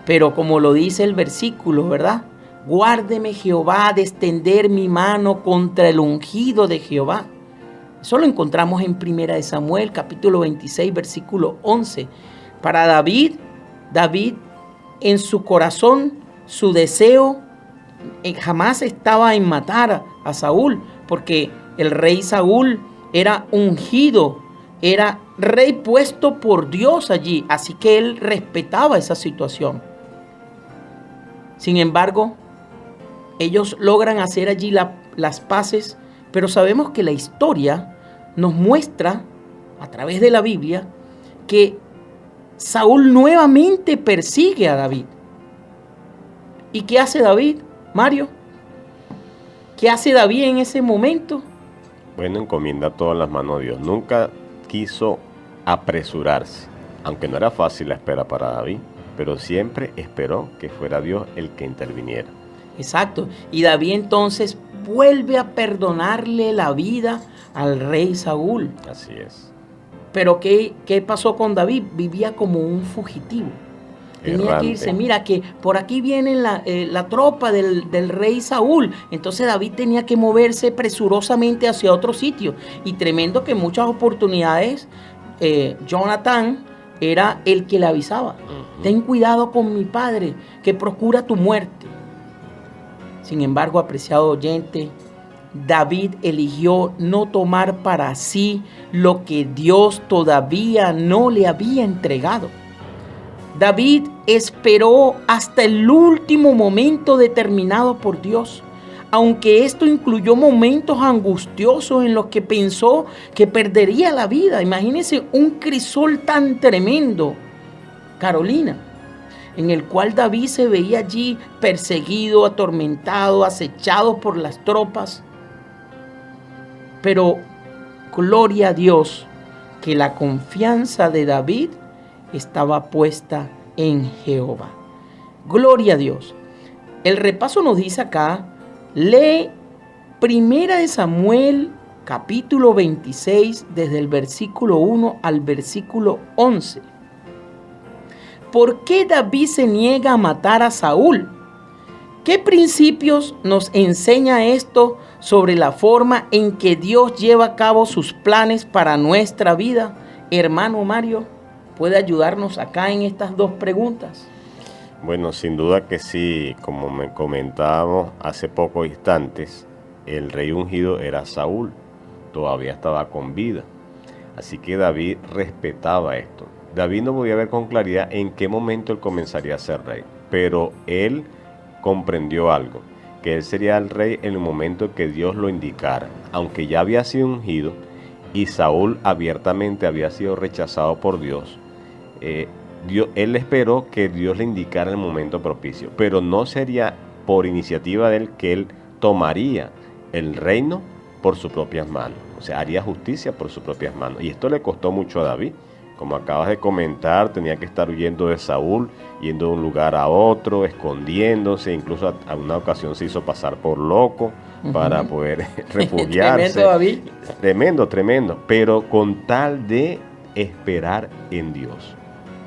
Pero como lo dice el versículo, ¿verdad? Guárdeme, Jehová, de extender mi mano contra el ungido de Jehová. Eso lo encontramos en Primera de Samuel, capítulo 26, versículo 11. Para David en su corazón, su deseo jamás estaba en matar a Saúl, porque el rey Saúl era ungido, era rey puesto por Dios allí, así que él respetaba esa situación. Sin embargo, ellos logran hacer allí las paces, pero sabemos que la historia nos muestra, a través de la Biblia, que Saúl nuevamente persigue a David. ¿Y qué hace David, Mario? ¿Qué hace David en ese momento? Bueno, encomienda todo en las manos de Dios. Nunca quiso apresurarse, aunque no era fácil la espera para David, pero siempre esperó que fuera Dios el que interviniera. Exacto. Y David entonces vuelve a perdonarle la vida al rey Saúl. Así es. Pero ¿qué pasó con David? Vivía como un fugitivo. Tenía Errante. que irse. Mira que por aquí viene la tropa del rey Saúl. Entonces David tenía que moverse presurosamente hacia otro sitio. Y tremendo que en muchas oportunidades Jonathan era el que le avisaba. Ten cuidado con mi padre, que procura tu muerte. Sin embargo, apreciado oyente, David eligió no tomar para sí lo que Dios todavía no le había entregado. David esperó hasta el último momento determinado por Dios, aunque esto incluyó momentos angustiosos en los que pensó que perdería la vida. Imagínense un crisol tan tremendo, Carolina, en el cual David se veía allí perseguido, atormentado, acechado por las tropas. Pero gloria a Dios que la confianza de David estaba puesta en Jehová. Gloria a Dios. El repaso nos dice acá, lee 1 Samuel capítulo 26 desde el versículo 1 al versículo 11. ¿Por qué David se niega a matar a Saúl? ¿Qué principios nos enseña esto sobre la forma en que Dios lleva a cabo sus planes para nuestra vida? Hermano Mario, ¿puede ayudarnos acá en estas dos preguntas? Bueno, sin duda que sí, como me comentábamos hace pocos instantes, el rey ungido era Saúl, todavía estaba con vida. Así que David respetaba esto. David no podía ver con claridad en qué momento él comenzaría a ser rey, pero él comprendió algo, que él sería el rey en el momento que Dios lo indicara, aunque ya había sido ungido y Saúl abiertamente había sido rechazado por Dios. Él esperó que Dios le indicara el momento propicio, pero no sería por iniciativa de él que él tomaría el reino por sus propias manos, o sea, haría justicia por sus propias manos, y esto le costó mucho a David. Como acabas de comentar, tenía que estar huyendo de Saúl, yendo de un lugar a otro, escondiéndose, incluso a una ocasión se hizo pasar por loco para poder refugiarse. Tremendo, David. Tremendo, pero con tal de esperar en Dios,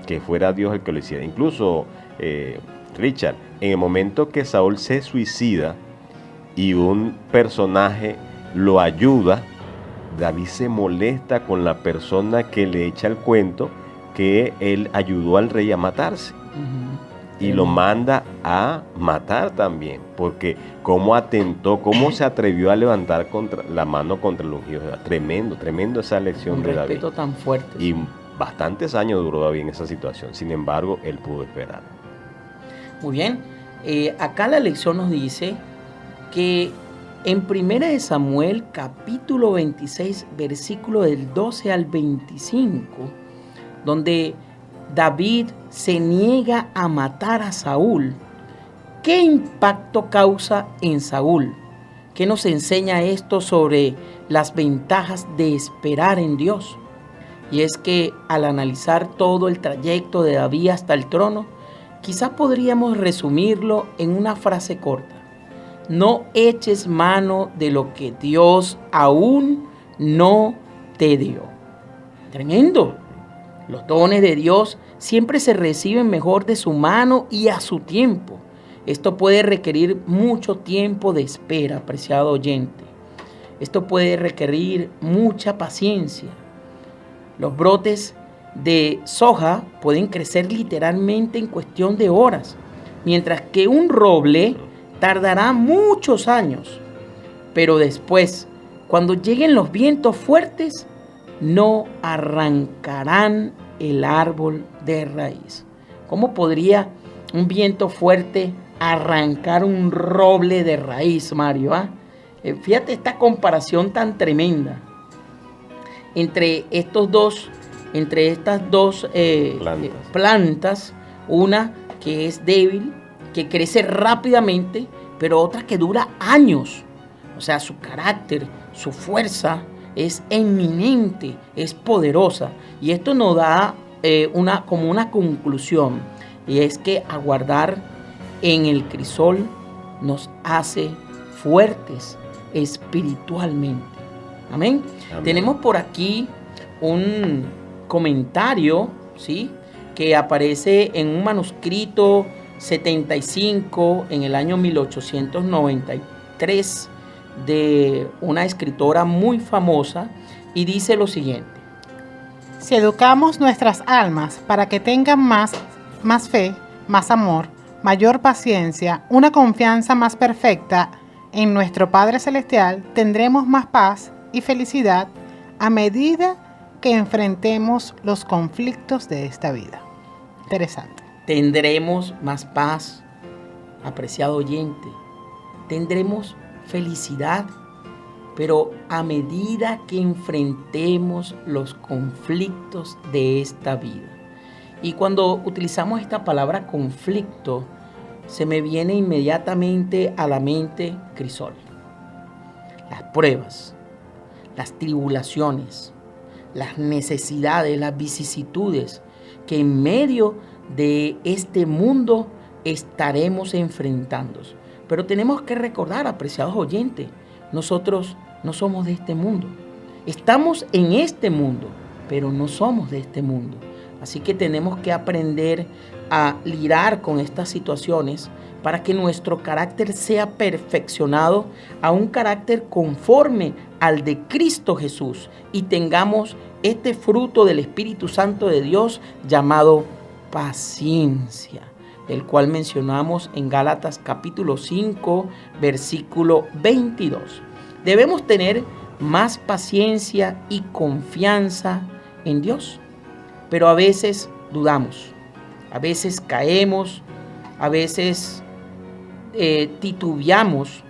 que fuera Dios el que lo hiciera. Incluso, Richard, en el momento que Saúl se suicida y un personaje lo ayuda, David se molesta con la persona que le echa el cuento que él ayudó al rey a matarse. Y lo manda a matar también, porque cómo atentó, cómo se atrevió a levantar la mano contra el ungido. Tremendo esa elección de David. Un respeto tan fuerte. Y bastantes años duró David en esa situación. Sin embargo, él pudo esperar. Muy bien. Acá la lección nos dice que en 1 Samuel capítulo 26, versículo del 12 al 25, donde David se niega a matar a Saúl, ¿qué impacto causa en Saúl? ¿Qué nos enseña esto sobre las ventajas de esperar en Dios? Y es que al analizar todo el trayecto de David hasta el trono, quizás podríamos resumirlo en una frase corta. No eches mano de lo que Dios aún no te dio. Tremendo. Los dones de Dios siempre se reciben mejor de su mano y a su tiempo. Esto puede requerir mucho tiempo de espera, apreciado oyente. Esto puede requerir mucha paciencia. Los brotes de soja pueden crecer literalmente en cuestión de horas, mientras que un roble tardará muchos años. Pero después, cuando lleguen los vientos fuertes, no arrancarán el árbol de raíz. ¿Cómo podría un viento fuerte arrancar un roble de raíz, Mario? Fíjate esta comparación tan tremenda entre estas dos plantas, una que es débil, que crece rápidamente, pero otra que dura años. O sea, su carácter, su fuerza es eminente, es poderosa. Y esto nos da como una conclusión, y es que aguardar en el crisol nos hace fuertes espiritualmente. Amén. Amén. Tenemos por aquí un comentario, ¿sí?, que aparece en un manuscrito 75 en el año 1893 de una escritora muy famosa, y dice lo siguiente: si educamos nuestras almas para que tengan más fe, más amor, mayor paciencia, una confianza más perfecta en nuestro Padre Celestial, tendremos más paz y felicidad a medida que enfrentemos los conflictos de esta vida. Interesante. Tendremos más paz, apreciado oyente. Tendremos felicidad, pero a medida que enfrentemos los conflictos de esta vida. Y cuando utilizamos esta palabra conflicto, se me viene inmediatamente a la mente crisol. Las pruebas, las tribulaciones, las necesidades, las vicisitudes que en medio de este mundo estaremos enfrentando. Pero tenemos que recordar, apreciados oyentes, nosotros no somos de este mundo. Estamos en este mundo, pero no somos de este mundo. Así que tenemos que aprender a lidiar con estas situaciones para que nuestro carácter sea perfeccionado a un carácter conforme al de Cristo Jesús y tengamos este fruto del Espíritu Santo de Dios llamado paciencia, el cual mencionamos en Gálatas capítulo 5, versículo 22. Debemos tener más paciencia y confianza en Dios, pero a veces dudamos, a veces caemos, a veces titubeamos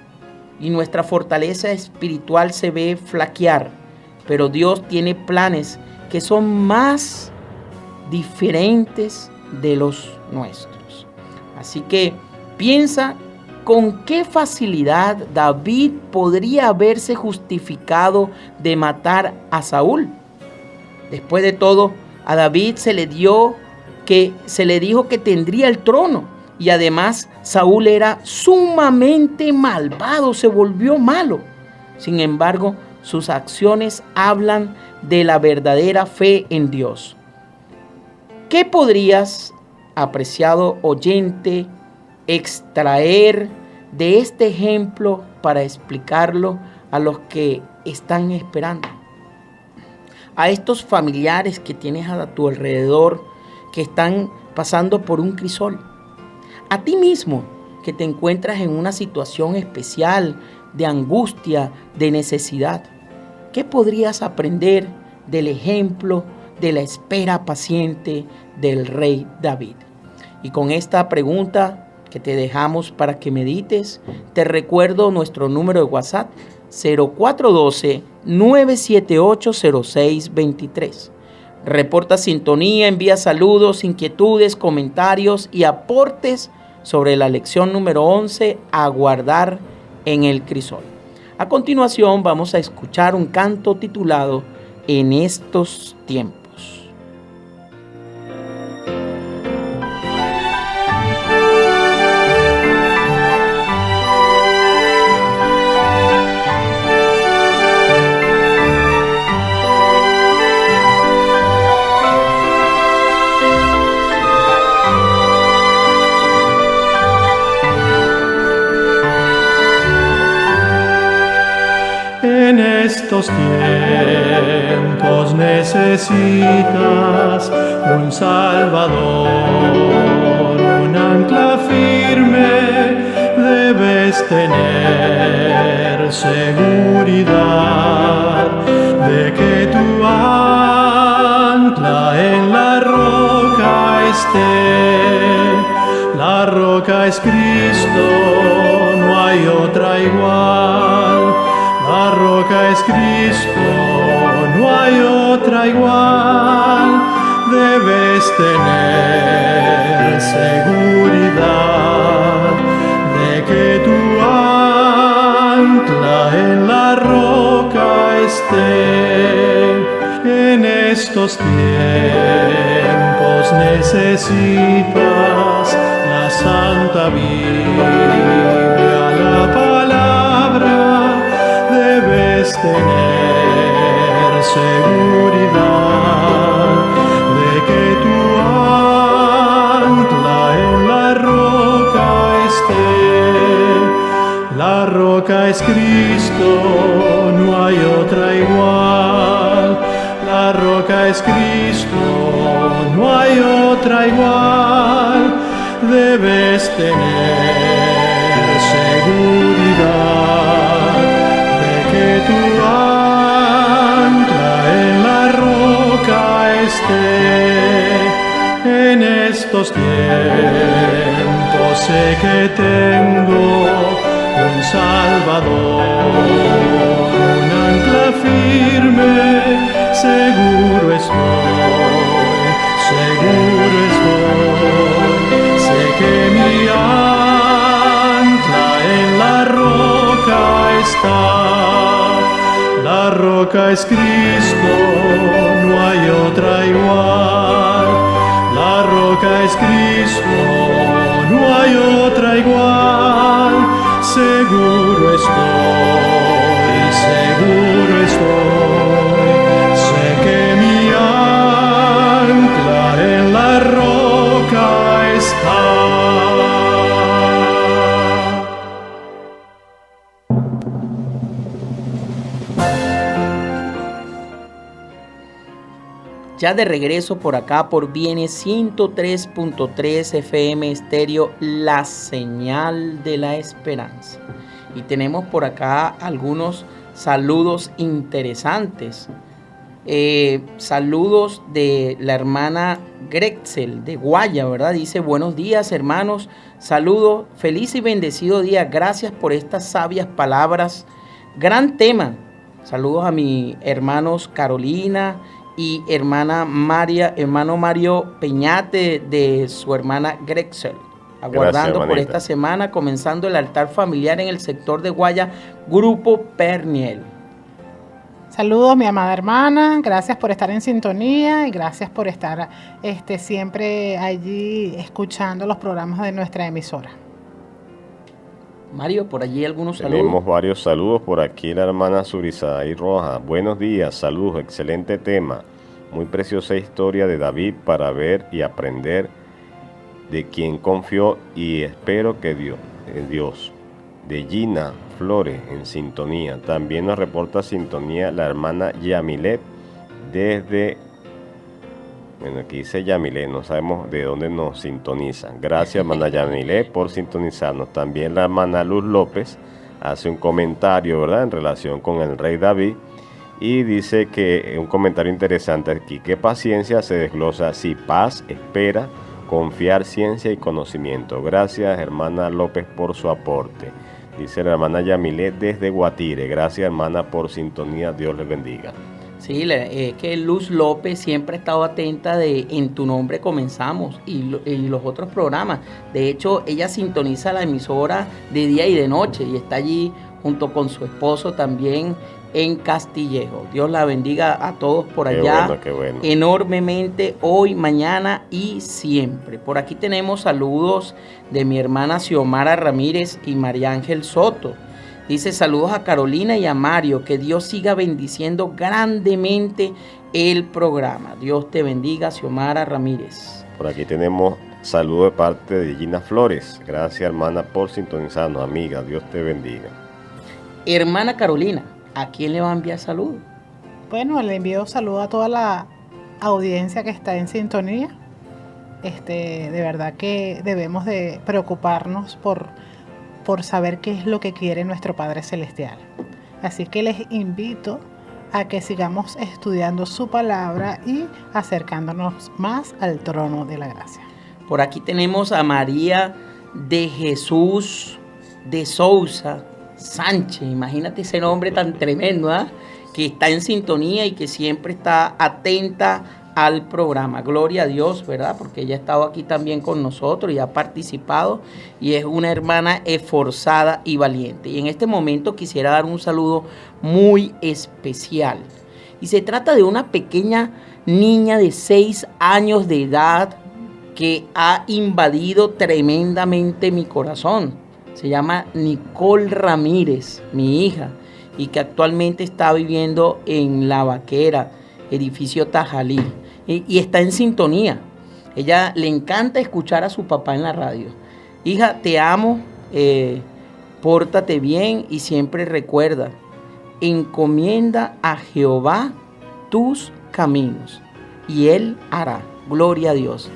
y nuestra fortaleza espiritual se ve flaquear, pero Dios tiene planes que son más diferentes de los nuestros. Así que piensa con qué facilidad David podría haberse justificado de matar a Saúl. Después de todo, a David se le dijo que tendría el trono, y además Saúl era sumamente malvado, se volvió malo. Sin embargo, sus acciones hablan de la verdadera fe en Dios. ¿Qué podrías, apreciado oyente, extraer de este ejemplo para explicarlo a los que están esperando? A estos familiares que tienes a tu alrededor que están pasando por un crisol. A ti mismo que te encuentras en una situación especial de angustia, de necesidad. ¿Qué podrías aprender del ejemplo de la espera paciente del rey David? Y con esta pregunta que te dejamos para que medites, te recuerdo nuestro número de WhatsApp 0412-978-0623. Reporta sintonía, envía saludos, inquietudes, comentarios y aportes sobre la lección número 11, aguardar en el crisol. A continuación vamos a escuchar un canto titulado En estos tiempos. En estos tiempos necesitas un Salvador, un ancla firme, debes tener seguridad de que tu ancla en la roca esté. La roca es Cristo, no hay otra igual. La roca es Cristo, no hay otra igual. Debes tener seguridad de que tu ancla en la roca esté. En estos tiempos necesitas la Santa Biblia, la palabra. Debes tener seguridad de que tu ancla en la roca esté. La roca es Cristo, no hay otra igual. La roca es Cristo, no hay otra igual. Debes tener seguridad de que tu ancla en la roca esté. En estos tiempos sé que tengo un Salvador, un ancla firme, seguro estoy, seguro estoy. Sé que mi ancla en la roca está. La roca es Cristo, no hay otra igual. La roca es Cristo, no hay otra igual. Seguro estoy, seguro estoy. Sé que mi ancla en la roca está. Ya de regreso por acá por Viene 103.3 FM Estéreo, la señal de la esperanza. Y tenemos por acá algunos saludos interesantes. Saludos de la hermana Grexel de Guaya, ¿verdad? Dice: buenos días, hermanos. Saludos, feliz y bendecido día. Gracias por estas sabias palabras. Gran tema. Saludos a mis hermanos Carolina y hermano Mario Peñate de su hermana Grexel. Aguardando por esta semana, comenzando el altar familiar en el sector de Guaya, Grupo Perniel. Saludos, mi amada hermana, gracias por estar en sintonía y gracias por estar siempre allí escuchando los programas de nuestra emisora. Mario, por allí algunos saludos. Tenemos varios saludos por aquí, la hermana Surizaí Roja. Buenos días, saludos, excelente tema. Muy preciosa historia de David para ver y aprender de quien confió y espero que Dios. De Gina Flores en sintonía. También nos reporta sintonía la hermana Yamilet desde... Bueno, aquí dice Yamilet, no sabemos de dónde nos sintonizan. Gracias, hermana Yamilet, por sintonizarnos. También la hermana Luz López hace un comentario, ¿verdad?, en relación con el rey David. Y dice que un comentario interesante aquí, que paciencia se desglosa así: paz, espera, confiar, ciencia y conocimiento. Gracias, hermana López, por su aporte. Dice la hermana Yamilet desde Guatire. Gracias, hermana, por sintonía. Dios les bendiga. Sí, es que Luz López siempre ha estado atenta de En tu nombre comenzamos y los otros programas. De hecho, ella sintoniza la emisora de día y de noche y está allí junto con su esposo también en Castillejo. Dios la bendiga a todos por allá. Qué bueno. Enormemente hoy, mañana y siempre. Por aquí tenemos saludos de mi hermana Xiomara Ramírez y María Ángel Soto. Dice: saludos a Carolina y a Mario, que Dios siga bendiciendo grandemente el programa. Dios te bendiga, Xiomara Ramírez. Por aquí tenemos saludos de parte de Gina Flores. Gracias, hermana, por sintonizarnos, amiga. Dios te bendiga. Hermana Carolina, ¿a quién le va a enviar salud? Bueno, le envío saludo a toda la audiencia que está en sintonía. De verdad que debemos de preocuparnos por saber qué es lo que quiere nuestro Padre Celestial. Así que les invito a que sigamos estudiando su palabra y acercándonos más al trono de la gracia. Por aquí tenemos a María de Jesús de Sousa Sánchez. Imagínate ese nombre tan tremendo, ¿eh? Que está en sintonía y que siempre está atenta al programa. Gloria a Dios, ¿verdad? Porque ella ha estado aquí también con nosotros y ha participado y es una hermana esforzada y valiente. Y en este momento quisiera dar un saludo muy especial. Y se trata de una pequeña niña de 6 años de edad que ha invadido tremendamente mi corazón. Se llama Nicole Ramírez, mi hija, y que actualmente está viviendo en La Vaquera, edificio Tajalí, y está en sintonía. Ella le encanta escuchar a su papá en la radio. Hija, te amo, pórtate bien y siempre recuerda, encomienda a Jehová tus caminos y Él hará. Gloria a Dios.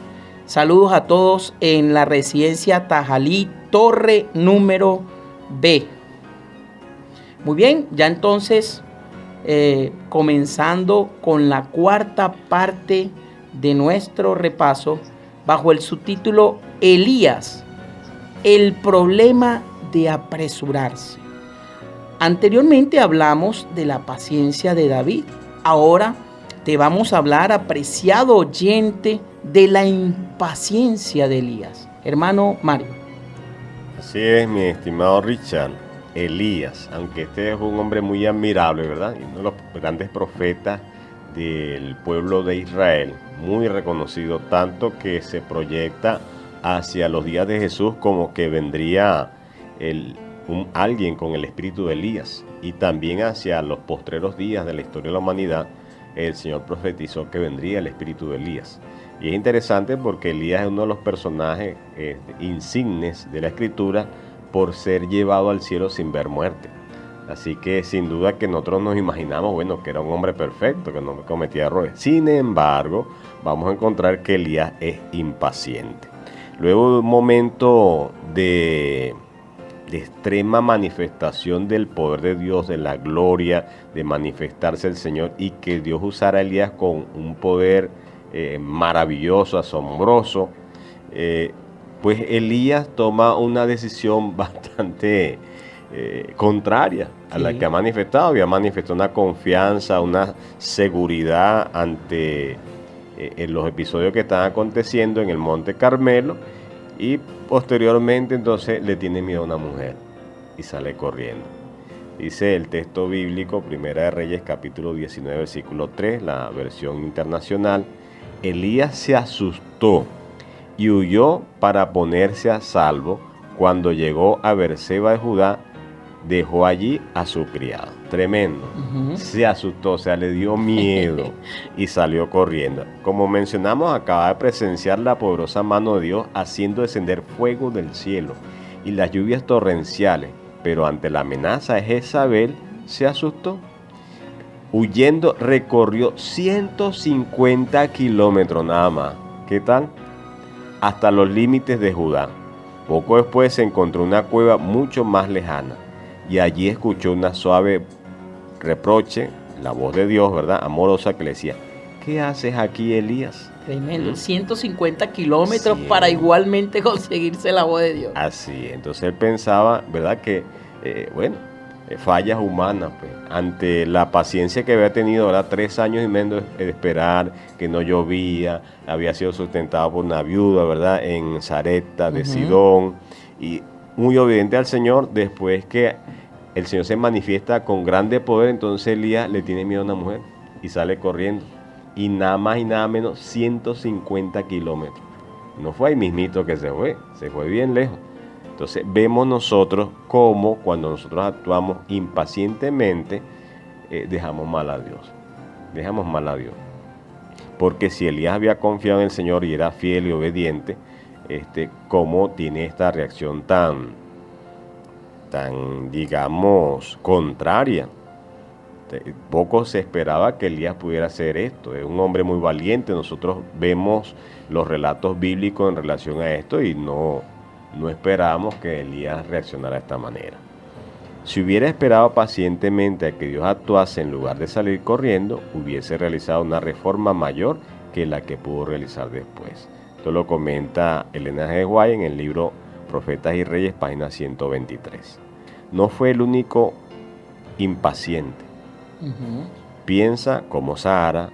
Saludos a todos en la residencia Tajalí, torre número B. Muy bien, ya entonces comenzando con la cuarta parte de nuestro repaso bajo el subtítulo Elías, el problema de apresurarse. Anteriormente hablamos de la paciencia de David. Ahora te vamos a hablar, apreciado oyente, de la impaciencia de Elías. Hermano Mario. Así es, mi estimado Richard. Elías, aunque este es un hombre muy admirable, ¿verdad? Y uno de los grandes profetas del pueblo de Israel, muy reconocido, tanto que se proyecta hacia los días de Jesús como que vendría alguien con el espíritu de Elías, y también hacia los postreros días de la historia de la humanidad, el Señor profetizó que vendría el espíritu de Elías. Y es interesante porque Elías es uno de los personajes insignes de la Escritura por ser llevado al cielo sin ver muerte. Así que sin duda que nosotros nos imaginamos, bueno, que era un hombre perfecto, que no cometía errores. Sin embargo, vamos a encontrar que Elías es impaciente. Luego de un momento de extrema manifestación del poder de Dios, de la gloria, de manifestarse el Señor, y que Dios usara a Elías con un poder maravilloso, asombroso, pues Elías toma una decisión bastante contraria a la que ha manifestado. Había manifestado una confianza, una seguridad ante los episodios que están aconteciendo en el Monte Carmelo, y posteriormente entonces le tiene miedo a una mujer y sale corriendo. Dice el texto bíblico, Primera de Reyes, capítulo 19, versículo 3, la versión internacional: Elías se asustó y huyó para ponerse a salvo. Cuando llegó a Beerseba de Judá, dejó allí a su criado. Tremendo. Se asustó, o sea, le dio miedo y salió corriendo. Como mencionamos, acaba de presenciar la poderosa mano de Dios haciendo descender fuego del cielo y las lluvias torrenciales, pero ante la amenaza de Jezabel se asustó. Huyendo, recorrió 150 kilómetros nada más. ¿Qué tal? Hasta los límites de Judá. Poco después se encontró una cueva mucho más lejana, y allí escuchó una suave reproche, la voz de Dios, ¿verdad?, amorosa, que le decía: ¿qué haces aquí, Elías? Tremendo, 150 kilómetros para igualmente conseguirse la voz de Dios. Así, entonces él pensaba, ¿verdad?, que, fallas humanas, pues, ante la paciencia que había tenido, ¿verdad?, 3 años y medio de esperar, que no llovía, había sido sustentado por una viuda, ¿verdad?, en Sarepta de Sidón, y muy obediente al Señor. Después que el Señor se manifiesta con grande poder, entonces Elías le tiene miedo a una mujer y sale corriendo, y nada más y nada menos 150 kilómetros. No fue ahí mismito que se fue bien lejos. Entonces vemos nosotros cómo cuando nosotros actuamos impacientemente, dejamos mal a Dios. Porque si Elías había confiado en el Señor y era fiel y obediente, cómo tiene esta reacción tan, digamos, contraria. Poco se esperaba que Elías pudiera hacer esto. Es un hombre muy valiente. Nosotros vemos los relatos bíblicos en relación a esto y no esperábamos que Elías reaccionara de esta manera. Si hubiera esperado pacientemente a que Dios actuase en lugar de salir corriendo, hubiese realizado una reforma mayor que la que pudo realizar después. Esto lo comenta Elena G. White en el libro Profetas y Reyes, página 123. No fue el único impaciente. Piensa como Sara,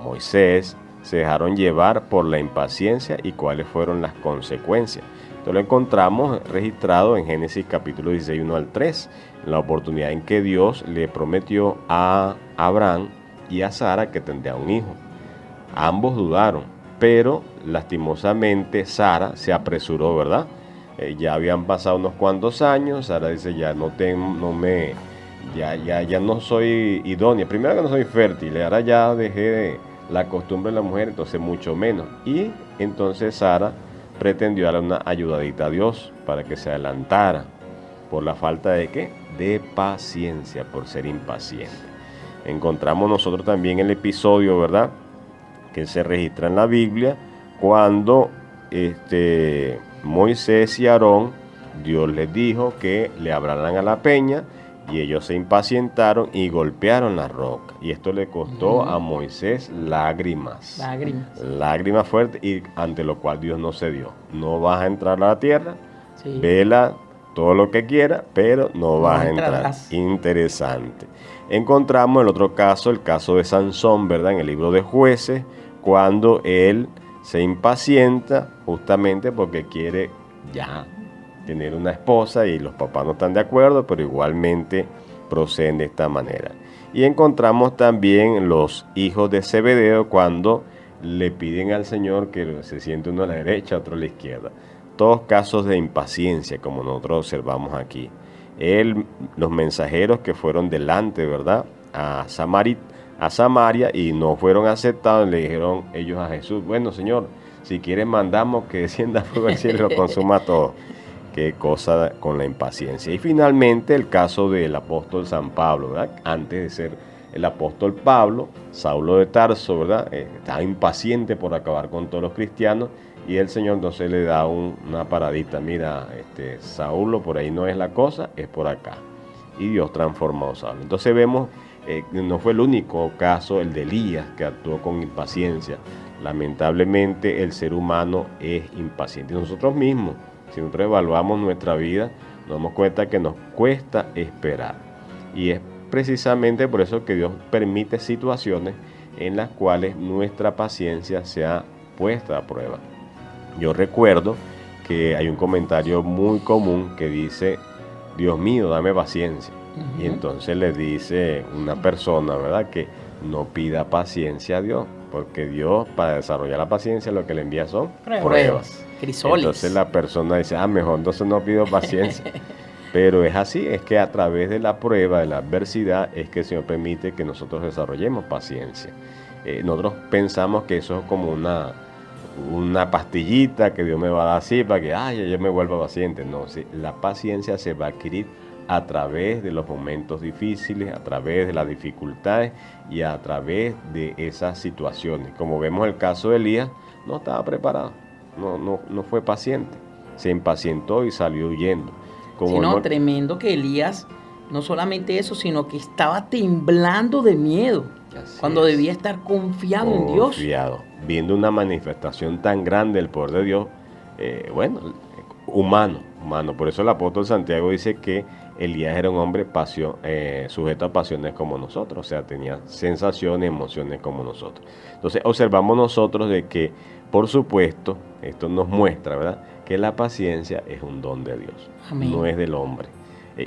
Moisés, se dejaron llevar por la impaciencia y cuáles fueron las consecuencias. Esto lo encontramos registrado en Génesis capítulo 16, 1 al 3, en la oportunidad en que Dios le prometió a Abraham y a Sara que tendría un hijo. Ambos dudaron, pero lastimosamente Sara se apresuró, ¿verdad? Ya habían pasado unos cuantos años. Sara dice, ya no soy idónea. Primero que no soy fértil, ahora ya dejé la costumbre de la mujer, entonces mucho menos. Y entonces Sara pretendió darle una ayudadita a Dios para que se adelantara. ¿Por la falta de qué? De paciencia, por ser impaciente. Encontramos nosotros también el episodio, ¿verdad?, que se registra en la Biblia, cuando Moisés y Aarón, Dios les dijo que le hablaran a la peña, y ellos se impacientaron y golpearon la roca. Y esto le costó a Moisés lágrimas. Lágrimas fuertes, y ante lo cual Dios no cedió. No vas a entrar a la tierra, sí, vela todo lo que quiera, pero no vas a entrar. Interesante. Encontramos el otro caso, el caso de Sansón, ¿verdad?, en el libro de Jueces, cuando él se impacienta justamente porque quiere ya tener una esposa y los papás no están de acuerdo, pero igualmente proceden de esta manera. Y encontramos también los hijos de Zebedeo cuando le piden al Señor que se siente uno a la derecha, otro a la izquierda. Todos casos de impaciencia, como nosotros observamos aquí. Los mensajeros que fueron delante, ¿verdad?, a Samaria y no fueron aceptados, le dijeron ellos a Jesús, bueno, Señor, si quieres mandamos que descienda fuego del cielo y lo consuma todo. Qué cosa con la impaciencia. Y finalmente el caso del apóstol San Pablo, ¿verdad? Antes de ser el apóstol Pablo, Saulo de Tarso, ¿verdad?, estaba impaciente por acabar con todos los cristianos, y el Señor entonces le da una paradita. Mira, Saulo, por ahí no es la cosa, es por acá. Y Dios transformó a Saulo. Entonces vemos, no fue el único caso, el de Elías, que actuó con impaciencia. Lamentablemente el ser humano es impaciente. Nosotros mismos, si nosotros evaluamos nuestra vida, nos damos cuenta que nos cuesta esperar. Y es precisamente por eso que Dios permite situaciones en las cuales nuestra paciencia sea puesta a prueba. Yo recuerdo que hay un comentario muy común que dice, Dios mío, dame paciencia. Y entonces le dice una persona, ¿verdad?, que no pida paciencia a Dios, porque Dios, para desarrollar la paciencia, lo que le envía son pruebas. Crisoles. Entonces la persona dice, mejor entonces no pido paciencia. Pero es así, es que a través de la prueba, de la adversidad, es que el Señor permite que nosotros desarrollemos paciencia. Nosotros pensamos que eso es como una pastillita que Dios me va a dar así para que yo me vuelva paciente. No, sí, la paciencia se va a adquirir a través de los momentos difíciles, a través de las dificultades y a través de esas situaciones. Como vemos el caso de Elías, no estaba preparado, no fue paciente, se impacientó y salió huyendo. Tremendo que Elías, no solamente eso, sino que estaba temblando de miedo, cuando debía estar confiado en Dios. Viendo una manifestación tan grande del poder de Dios, humano. Por eso el apóstol Santiago dice que Elías era un hombre sujeto a pasiones como nosotros, o sea, tenía sensaciones, emociones como nosotros. Entonces observamos nosotros de que, por supuesto, esto nos muestra, ¿verdad?, que la paciencia es un don de Dios. Amén. No es del hombre.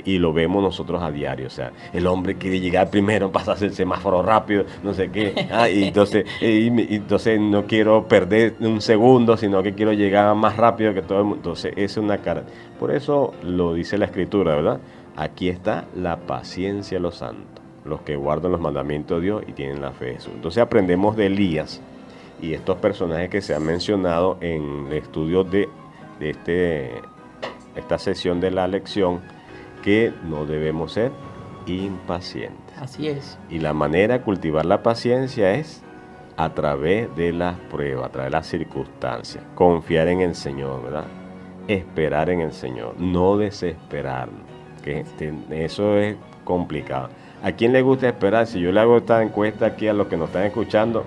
Y lo vemos nosotros a diario, o sea, el hombre quiere llegar primero, pasarse el semáforo rápido, no sé qué, y entonces no quiero perder un segundo, sino que quiero llegar más rápido que todo el mundo. Entonces es una cara. Por eso lo dice la Escritura, ¿verdad? Aquí está la paciencia de los santos, los que guardan los mandamientos de Dios y tienen la fe de Jesús. Entonces aprendemos de Elías y estos personajes que se han mencionado en el estudio de esta sesión de la lección, que no debemos ser impacientes. Así es. Y la manera de cultivar la paciencia es a través de las pruebas, a través de las circunstancias. Confiar en el Señor, ¿verdad? Esperar en el Señor, no desesperarnos, que eso es complicado. ¿A quién le gusta esperar? Si yo le hago esta encuesta aquí a los que nos están escuchando,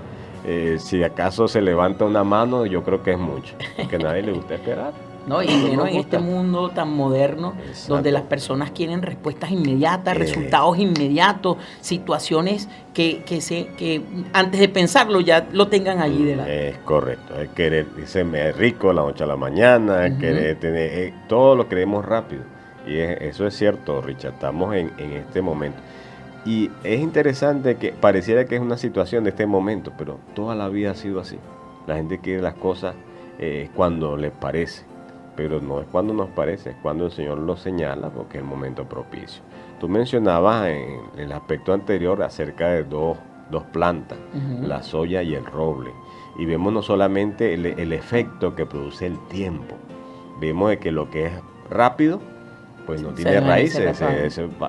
si acaso se levanta una mano, yo creo que es mucho, porque a nadie le gusta esperar. No, y menos en este mundo tan moderno, Exacto. donde las personas quieren respuestas inmediatas, resultados inmediatos, situaciones que antes de pensarlo ya lo tengan allí delante. Es correcto, es querer irse rico de la noche a la mañana, es querer tener, todo lo queremos rápido. Y eso es cierto, Richard, estamos en este momento. Y es interesante que pareciera que es una situación de este momento, pero toda la vida ha sido así. La gente quiere las cosas cuando les parece. Pero no es cuando nos parece, es cuando el Señor lo señala, porque es el momento propicio. Tú mencionabas en el aspecto anterior acerca de dos plantas, la soya y el roble. Y vemos no solamente el efecto que produce el tiempo, vemos de que lo que es rápido, pues no tiene raíces,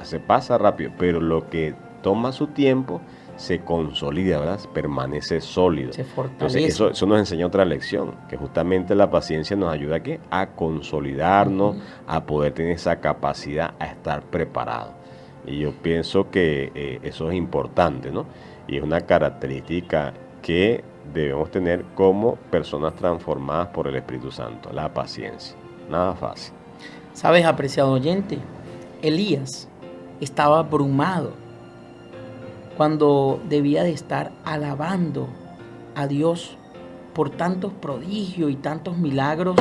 se pasa rápido, pero lo que toma su tiempo se consolida, ¿verdad? Permanece sólido. Se fortalece. Entonces eso nos enseña otra lección, que justamente la paciencia nos ayuda ¿a qué? A consolidarnos, a poder tener esa capacidad, a estar preparados. Y yo pienso que eso es importante, ¿no? Y es una característica que debemos tener como personas transformadas por el Espíritu Santo, la paciencia. Nada fácil. ¿Sabes, apreciado oyente? Elías estaba abrumado cuando debía de estar alabando a Dios por tantos prodigios y tantos milagros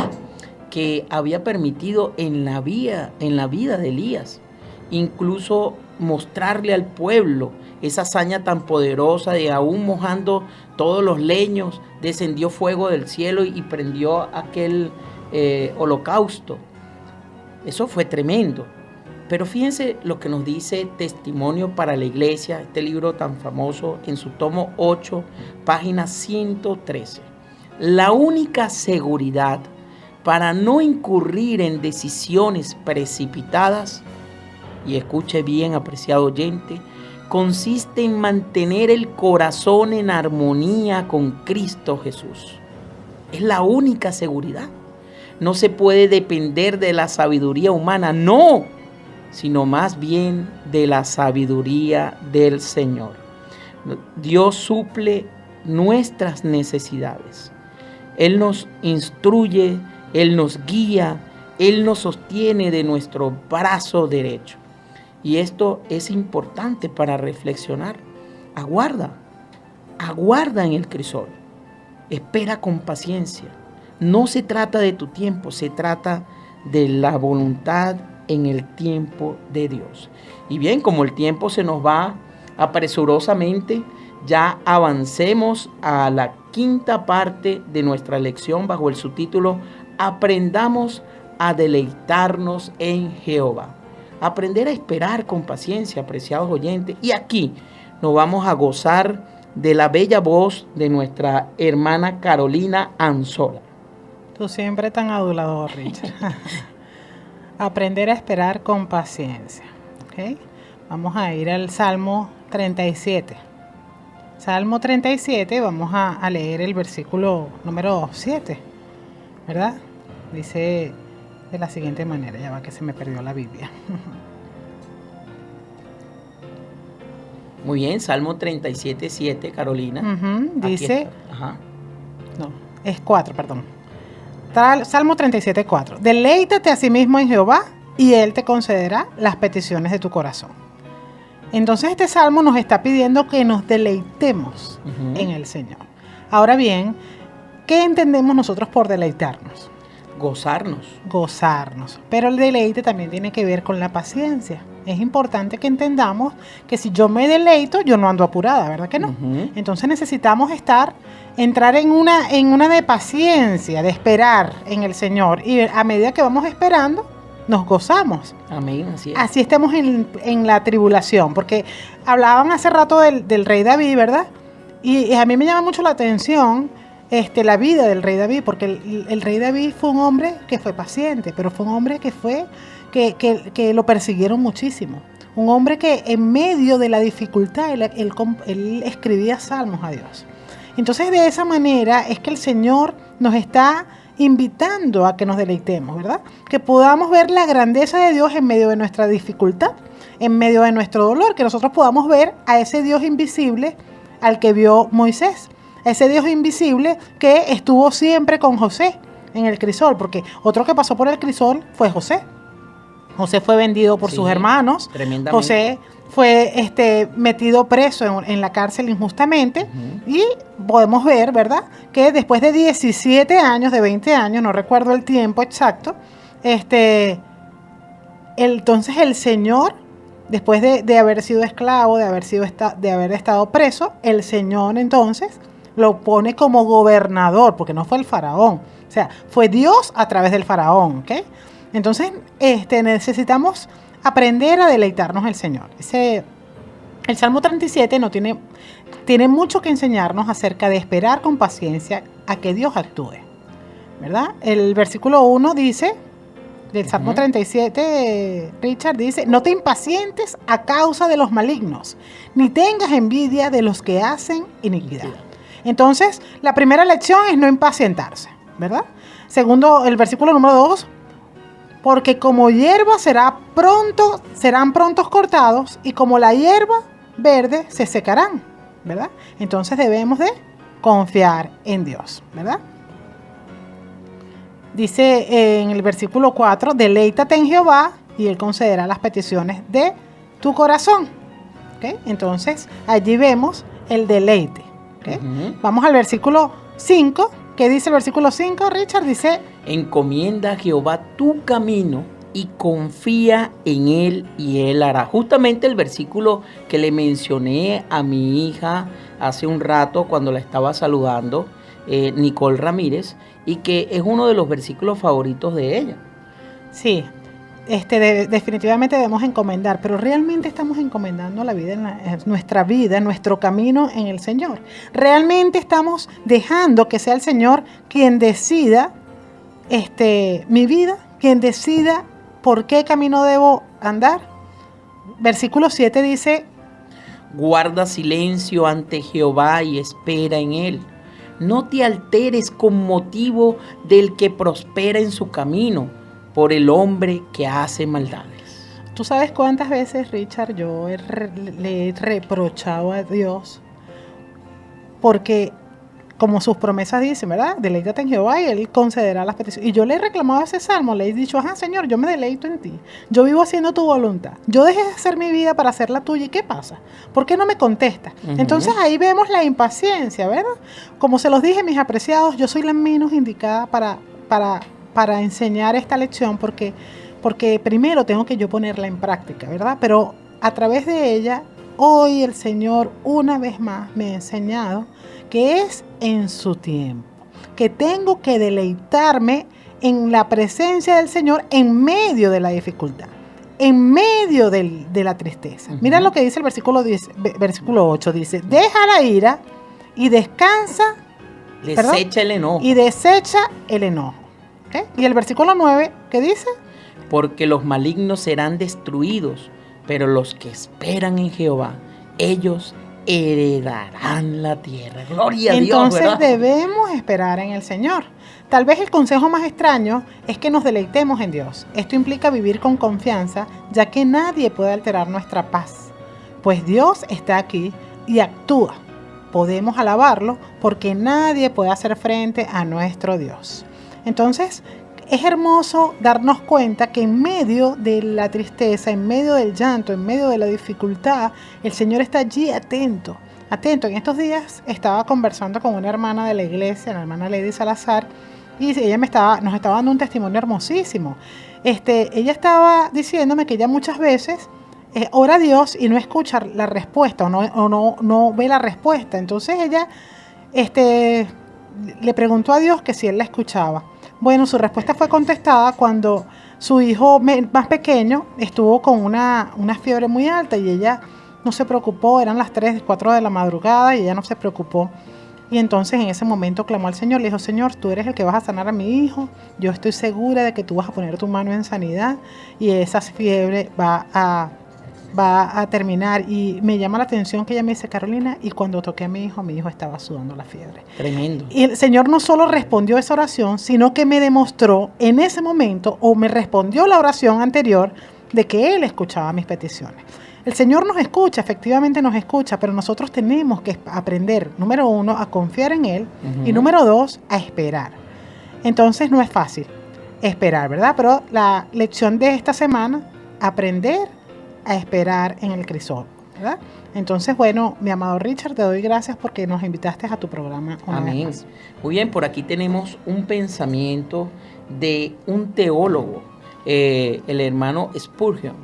que había permitido en la vida de Elías. Incluso mostrarle al pueblo esa hazaña tan poderosa de aún mojando todos los leños, descendió fuego del cielo y prendió aquel holocausto. Eso fue tremendo. Pero fíjense lo que nos dice Testimonio para la Iglesia, este libro tan famoso, en su tomo 8, página 113. La única seguridad para no incurrir en decisiones precipitadas, y escuche bien, apreciado oyente, consiste en mantener el corazón en armonía con Cristo Jesús. Es la única seguridad. No se puede depender de la sabiduría humana, no, sino más bien de la sabiduría del Señor. Dios suple nuestras necesidades. Él nos instruye, Él nos guía, Él nos sostiene de nuestro brazo derecho. Y esto es importante para reflexionar. Aguarda en el crisol. Espera con paciencia. No se trata de tu tiempo, se trata de la voluntad en el tiempo de Dios. Y bien, como el tiempo se nos va apresurosamente, ya avancemos a la quinta parte de nuestra lección bajo el subtítulo Aprendamos a deleitarnos en Jehová. Aprender a esperar con paciencia, apreciados oyentes. Y aquí nos vamos a gozar de la bella voz de nuestra hermana Carolina Anzola. Tú siempre tan adulador, Richard. Aprender a esperar con paciencia. ¿Okay? Vamos a ir al Salmo 37. Salmo 37, vamos a leer el versículo número 7, ¿verdad? Dice de la siguiente manera, ya va que se me perdió la Biblia. Muy bien, Salmo 37, 7, Carolina. Dice, no, es 4, perdón. Salmo 37, 4. Deleítate a sí mismo en Jehová y Él te concederá las peticiones de tu corazón. Entonces este salmo nos está pidiendo que nos deleitemos en el Señor. Ahora bien, ¿qué entendemos nosotros por deleitarnos? Gozarnos. Pero el deleite también tiene que ver con la paciencia. Es importante que entendamos que si yo me deleito, yo no ando apurada, ¿verdad que no? Entonces necesitamos entrar en una de paciencia, de esperar en el Señor. Y a medida que vamos esperando, nos gozamos. Amén, así es. Así estemos en la tribulación, porque hablaban hace rato del rey David, ¿verdad? Y a mí me llama mucho la atención la vida del rey David, porque el rey David fue un hombre que fue paciente, pero fue un hombre que lo persiguieron muchísimo. un hombre que en medio de la dificultad él escribía salmos a Dios. Entonces de esa manera es que el Señor nos está invitando a que nos deleitemos, ¿verdad? Que podamos ver la grandeza de Dios en medio de nuestra dificultad, en medio de nuestro dolor, que nosotros podamos ver a ese Dios invisible al que vio Moisés, a ese Dios invisible que estuvo siempre con José en el crisol, porque otro que pasó por el crisol fue José. José fue vendido por sus hermanos, José fue metido preso en la cárcel injustamente, y podemos ver, ¿verdad?, que después de 17 años, de 20 años, no recuerdo el tiempo exacto, entonces el Señor, después de haber sido esclavo, de haber estado preso, el Señor entonces lo pone como gobernador, porque no fue el faraón, o sea, fue Dios a través del faraón, ¿ok? Entonces, necesitamos aprender a deleitarnos en el Señor. El Salmo 37 tiene mucho que enseñarnos acerca de esperar con paciencia a que Dios actúe, ¿verdad? El versículo 1 dice, del Salmo 37, Richard dice: no te impacientes a causa de los malignos, ni tengas envidia de los que hacen iniquidad. Entonces, la primera lección es no impacientarse, ¿verdad? Segundo, el versículo número 2, porque como hierba serán prontos cortados, y como la hierba verde se secarán, ¿verdad? Entonces debemos de confiar en Dios, ¿verdad? Dice en el versículo 4, deleítate en Jehová y Él concederá las peticiones de tu corazón, ¿okay? Entonces allí vemos el deleite, ¿okay? Vamos al versículo 5. ¿Qué dice el versículo 5, Richard? Dice: encomienda a Jehová tu camino y confía en Él y Él hará. Justamente el versículo que le mencioné a mi hija hace un rato cuando la estaba saludando, Nicole Ramírez, y que es uno de los versículos favoritos de ella. Sí, definitivamente debemos encomendar, pero realmente estamos encomendando nuestra vida, nuestro camino en el Señor. Realmente estamos dejando que sea el Señor quien decida mi vida, quien decida por qué camino debo andar. Versículo 7 dice: guarda silencio ante Jehová y espera en Él. No te alteres con motivo del que prospera en su camino, por el hombre que hace maldades. ¿Tú sabes cuántas veces, Richard, yo le he reprochado a Dios? Porque, como sus promesas dicen, ¿verdad? Deleítate en Jehová y Él concederá las peticiones. Y yo le he reclamado ese salmo, le he dicho: Señor, yo me deleito en ti. Yo vivo haciendo tu voluntad. Yo dejé de hacer mi vida para hacer la tuya. ¿Y qué pasa? ¿Por qué no me contestas? Entonces ahí vemos la impaciencia, ¿verdad? Como se los dije, mis apreciados, yo soy la menos indicada para enseñar esta lección, porque primero tengo que yo ponerla en práctica, ¿verdad? Pero a través de ella, hoy el Señor una vez más me ha enseñado que es en su tiempo, que tengo que deleitarme en la presencia del Señor en medio de la dificultad, en medio de la tristeza. Mira lo que dice el versículo 8, dice: deja la ira y descansa, desecha el enojo. Y desecha el enojo. ¿Okay? Y el versículo 9, ¿qué dice? Porque los malignos serán destruidos, pero los que esperan en Jehová, ellos heredarán la tierra. Gloria a Dios, entonces ¿verdad? Debemos esperar en el Señor. Tal vez el consejo más extraño es que nos deleitemos en Dios. Esto implica vivir con confianza, ya que nadie puede alterar nuestra paz, pues Dios está aquí y actúa. Podemos alabarlo porque nadie puede hacer frente a nuestro Dios. Entonces, es hermoso darnos cuenta que en medio de la tristeza, en medio del llanto, en medio de la dificultad, el Señor está allí atento. En estos días estaba conversando con una hermana de la iglesia, la hermana Lady Salazar, y ella nos estaba dando un testimonio hermosísimo. Ella estaba diciéndome que ella muchas veces ora a Dios y no escucha la respuesta o no ve la respuesta. Entonces ella le preguntó a Dios que si Él la escuchaba. Bueno, su respuesta fue contestada cuando su hijo más pequeño estuvo con una fiebre muy alta y ella no se preocupó. Eran las 3, 4 de la madrugada y ella no se preocupó. Y entonces en ese momento clamó al Señor, le dijo: Señor, tú eres el que vas a sanar a mi hijo. Yo estoy segura de que tú vas a poner tu mano en sanidad y esa fiebre va va a terminar. Y me llama la atención que ella me dice, Carolina, y cuando toqué a mi hijo estaba sudando la fiebre. Tremendo. Y el Señor no solo respondió esa oración, sino que me demostró en ese momento, o me respondió la oración anterior, de que Él escuchaba mis peticiones. El Señor nos escucha, efectivamente nos escucha, pero nosotros tenemos que aprender, número 1, a confiar en Él, y número 2, a esperar. Entonces no es fácil esperar, ¿verdad? Pero la lección de esta semana, aprender a esperar en el crisol, ¿verdad? Entonces, bueno, mi amado Richard, te doy gracias porque nos invitaste a tu programa una vez Amén. más. Muy bien, por aquí tenemos un pensamiento de un teólogo, el hermano Spurgeon,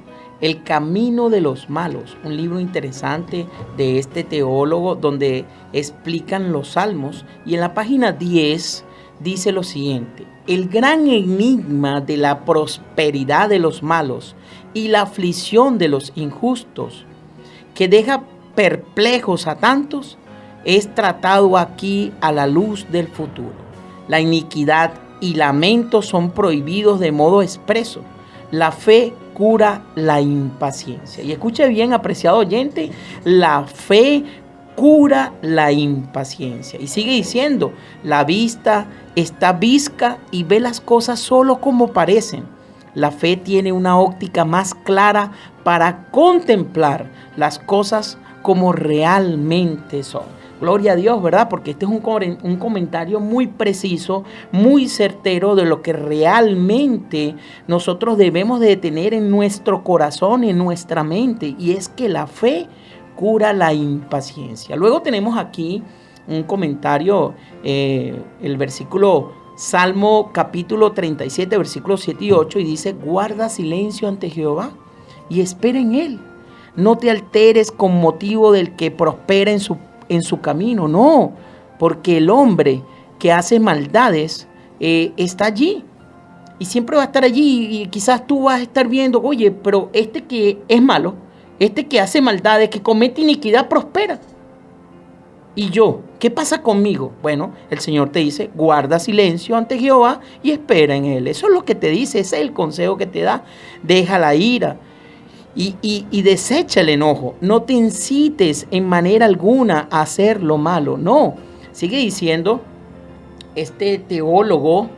El camino de los malos, un libro interesante de este teólogo donde explican los salmos, y en la página 10 dice lo siguiente: el gran enigma de la prosperidad de los malos y la aflicción de los injustos, que deja perplejos a tantos, es tratado aquí a la luz del futuro. La iniquidad y lamento son prohibidos de modo expreso. La fe cura la impaciencia. Y escuche bien, apreciado oyente, la fe cura la impaciencia. Y sigue diciendo, la vista está visca y ve las cosas solo como parecen. La fe tiene una óptica más clara para contemplar las cosas como realmente son. Gloria a Dios, ¿verdad? Porque este es un comentario muy preciso, muy certero de lo que realmente nosotros debemos de tener en nuestro corazón, en nuestra mente, y es que la fe cura la impaciencia. Luego tenemos aquí un comentario, el versículo Salmo capítulo 37, versículos 7 y 8, y dice: guarda silencio ante Jehová y espera en Él. No te alteres con motivo del que prospera en su camino, no, porque el hombre que hace maldades está allí y siempre va a estar allí, y quizás tú vas a estar viendo, oye, pero este que es malo, este que hace maldades, que comete iniquidad, prospera. ¿Y yo? ¿Qué pasa conmigo? Bueno, el Señor te dice, guarda silencio ante Jehová y espera en Él. Eso es lo que te dice, ese es el consejo que te da. Deja la ira y desecha el enojo. No te incites en manera alguna a hacer lo malo. No. Sigue diciendo este teólogo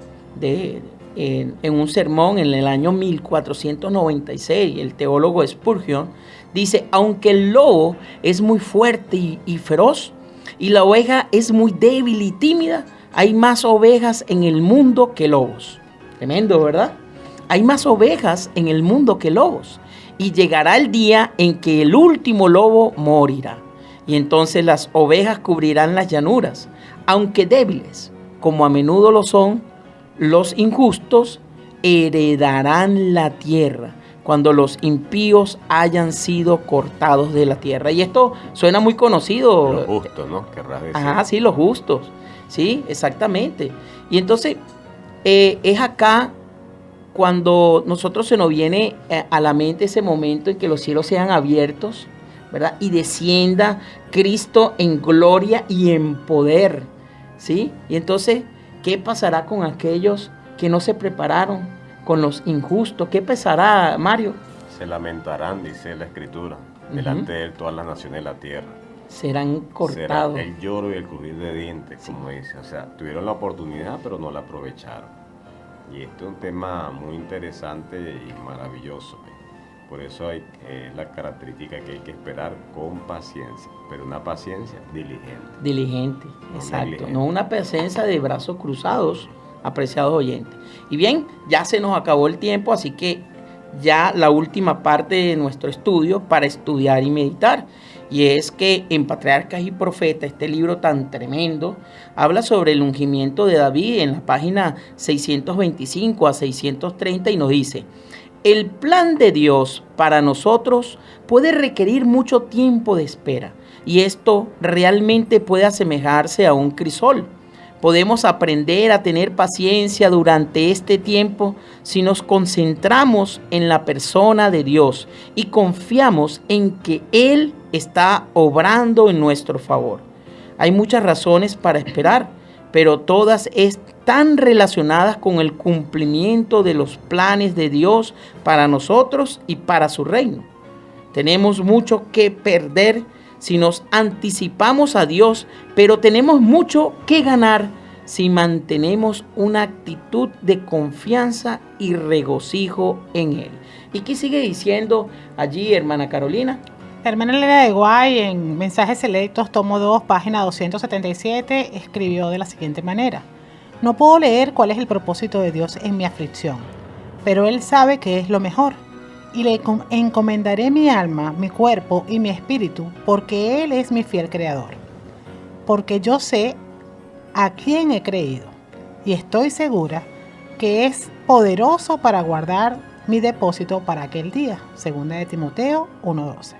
en un sermón en el año 1496, el teólogo Spurgeon, dice, aunque el lobo es muy fuerte y feroz, y la oveja es muy débil y tímida, hay más ovejas en el mundo que lobos. Tremendo, ¿verdad? Hay más ovejas en el mundo que lobos. Y llegará el día en que el último lobo morirá. Y entonces las ovejas cubrirán las llanuras. Aunque débiles, como a menudo lo son, los injustos heredarán la tierra cuando los impíos hayan sido cortados de la tierra. Y esto suena muy conocido. Los justos, ¿no? Querrás decir. Ajá, sí, los justos. Sí, exactamente. Y entonces es acá cuando nosotros se nos viene a la mente ese momento en que los cielos sean abiertos, ¿verdad? Y descienda Cristo en gloria y en poder, ¿sí? Y entonces, ¿qué pasará con aquellos que no se prepararon? Con los injustos, ¿qué pasará, Mario? Se lamentarán, dice la Escritura, delante de él todas las naciones de la tierra. Serán cortados. Será el lloro y el crujir de dientes, como dice. O sea, tuvieron la oportunidad, pero no la aprovecharon. Y esto es un tema muy interesante y maravilloso. Por eso hay la característica que hay que esperar con paciencia, pero una paciencia diligente. Diligente, No exacto. negligente. No una paciencia de brazos cruzados, apreciados oyentes. Y bien, ya se nos acabó el tiempo, así que ya la última parte de nuestro estudio para estudiar y meditar. Y es que en Patriarcas y Profetas, este libro tan tremendo, habla sobre el ungimiento de David en la página 625 a 630 y nos dice: el plan de Dios para nosotros puede requerir mucho tiempo de espera, y esto realmente puede asemejarse a un crisol. Podemos aprender a tener paciencia durante este tiempo si nos concentramos en la persona de Dios y confiamos en que Él está obrando en nuestro favor. Hay muchas razones para esperar, pero todas están relacionadas con el cumplimiento de los planes de Dios para nosotros y para su reino. Tenemos mucho que perder si nos anticipamos a Dios, pero tenemos mucho que ganar si mantenemos una actitud de confianza y regocijo en Él. ¿Y qué sigue diciendo allí, hermana Carolina? La hermana Elena de Guay, en Mensajes Selectos, tomo 2, página 277, escribió de la siguiente manera: no puedo leer cuál es el propósito de Dios en mi aflicción, pero Él sabe que es lo mejor, y le encomendaré mi alma, mi cuerpo y mi espíritu, porque Él es mi fiel creador. Porque yo sé a quién he creído, y estoy segura que es poderoso para guardar mi depósito para aquel día. Segunda de Timoteo 1:12.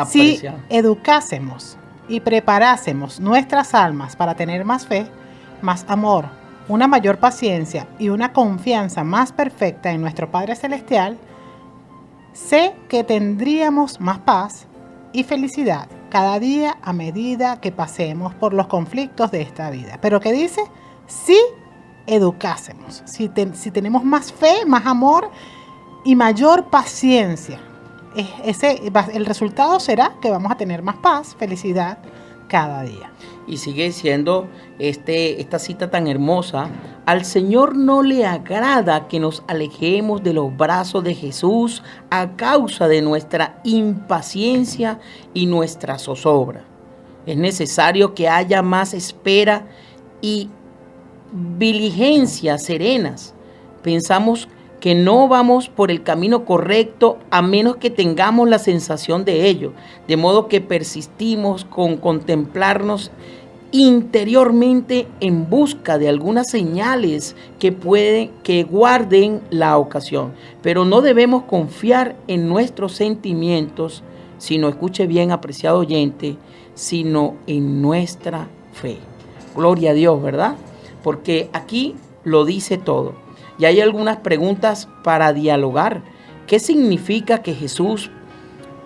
Si educásemos y preparásemos nuestras almas para tener más fe, más amor, una mayor paciencia y una confianza más perfecta en nuestro Padre Celestial, sé que tendríamos más paz y felicidad cada día a medida que pasemos por los conflictos de esta vida. Pero ¿qué dice? Si educásemos, si tenemos más fe, más amor y mayor paciencia, el resultado será que vamos a tener más paz, felicidad cada día. Y sigue diciendo esta cita tan hermosa: al Señor no le agrada que nos alejemos de los brazos de Jesús a causa de nuestra impaciencia y nuestra zozobra. Es necesario que haya más espera y diligencia serenas. Pensamos que no vamos por el camino correcto a menos que tengamos la sensación de ello, de modo que persistimos con contemplarnos interiormente en busca de algunas señales que guarden la ocasión. Pero no debemos confiar en nuestros sentimientos, sino, escuche bien, apreciado oyente, sino en nuestra fe. Gloria a Dios, ¿verdad? Porque aquí lo dice todo. Y hay algunas preguntas para dialogar. ¿Qué significa que Jesús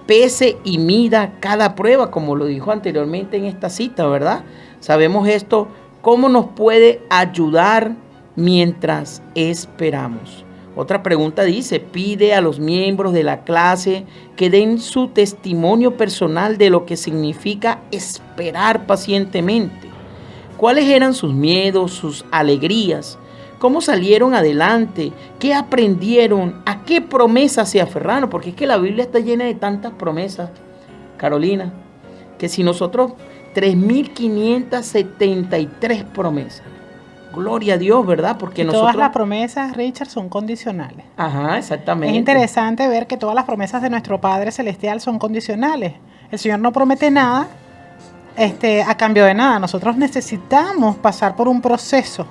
pese y mida cada prueba, como lo dijo anteriormente en esta cita, ¿verdad? Sabemos esto. ¿Cómo nos puede ayudar mientras esperamos? Otra pregunta dice: pide a los miembros de la clase que den su testimonio personal de lo que significa esperar pacientemente. ¿Cuáles eran sus miedos, sus alegrías? ¿Cómo salieron adelante? ¿Qué aprendieron? ¿A qué promesas se aferraron? Porque es que la Biblia está llena de tantas promesas, Carolina, que si nosotros 3.573 promesas. Gloria a Dios, ¿verdad? Porque todas las promesas, Richard, son condicionales. Ajá, exactamente. Es interesante ver que todas las promesas de nuestro Padre Celestial son condicionales. El Señor no promete nada a cambio de nada. Nosotros necesitamos pasar por un proceso,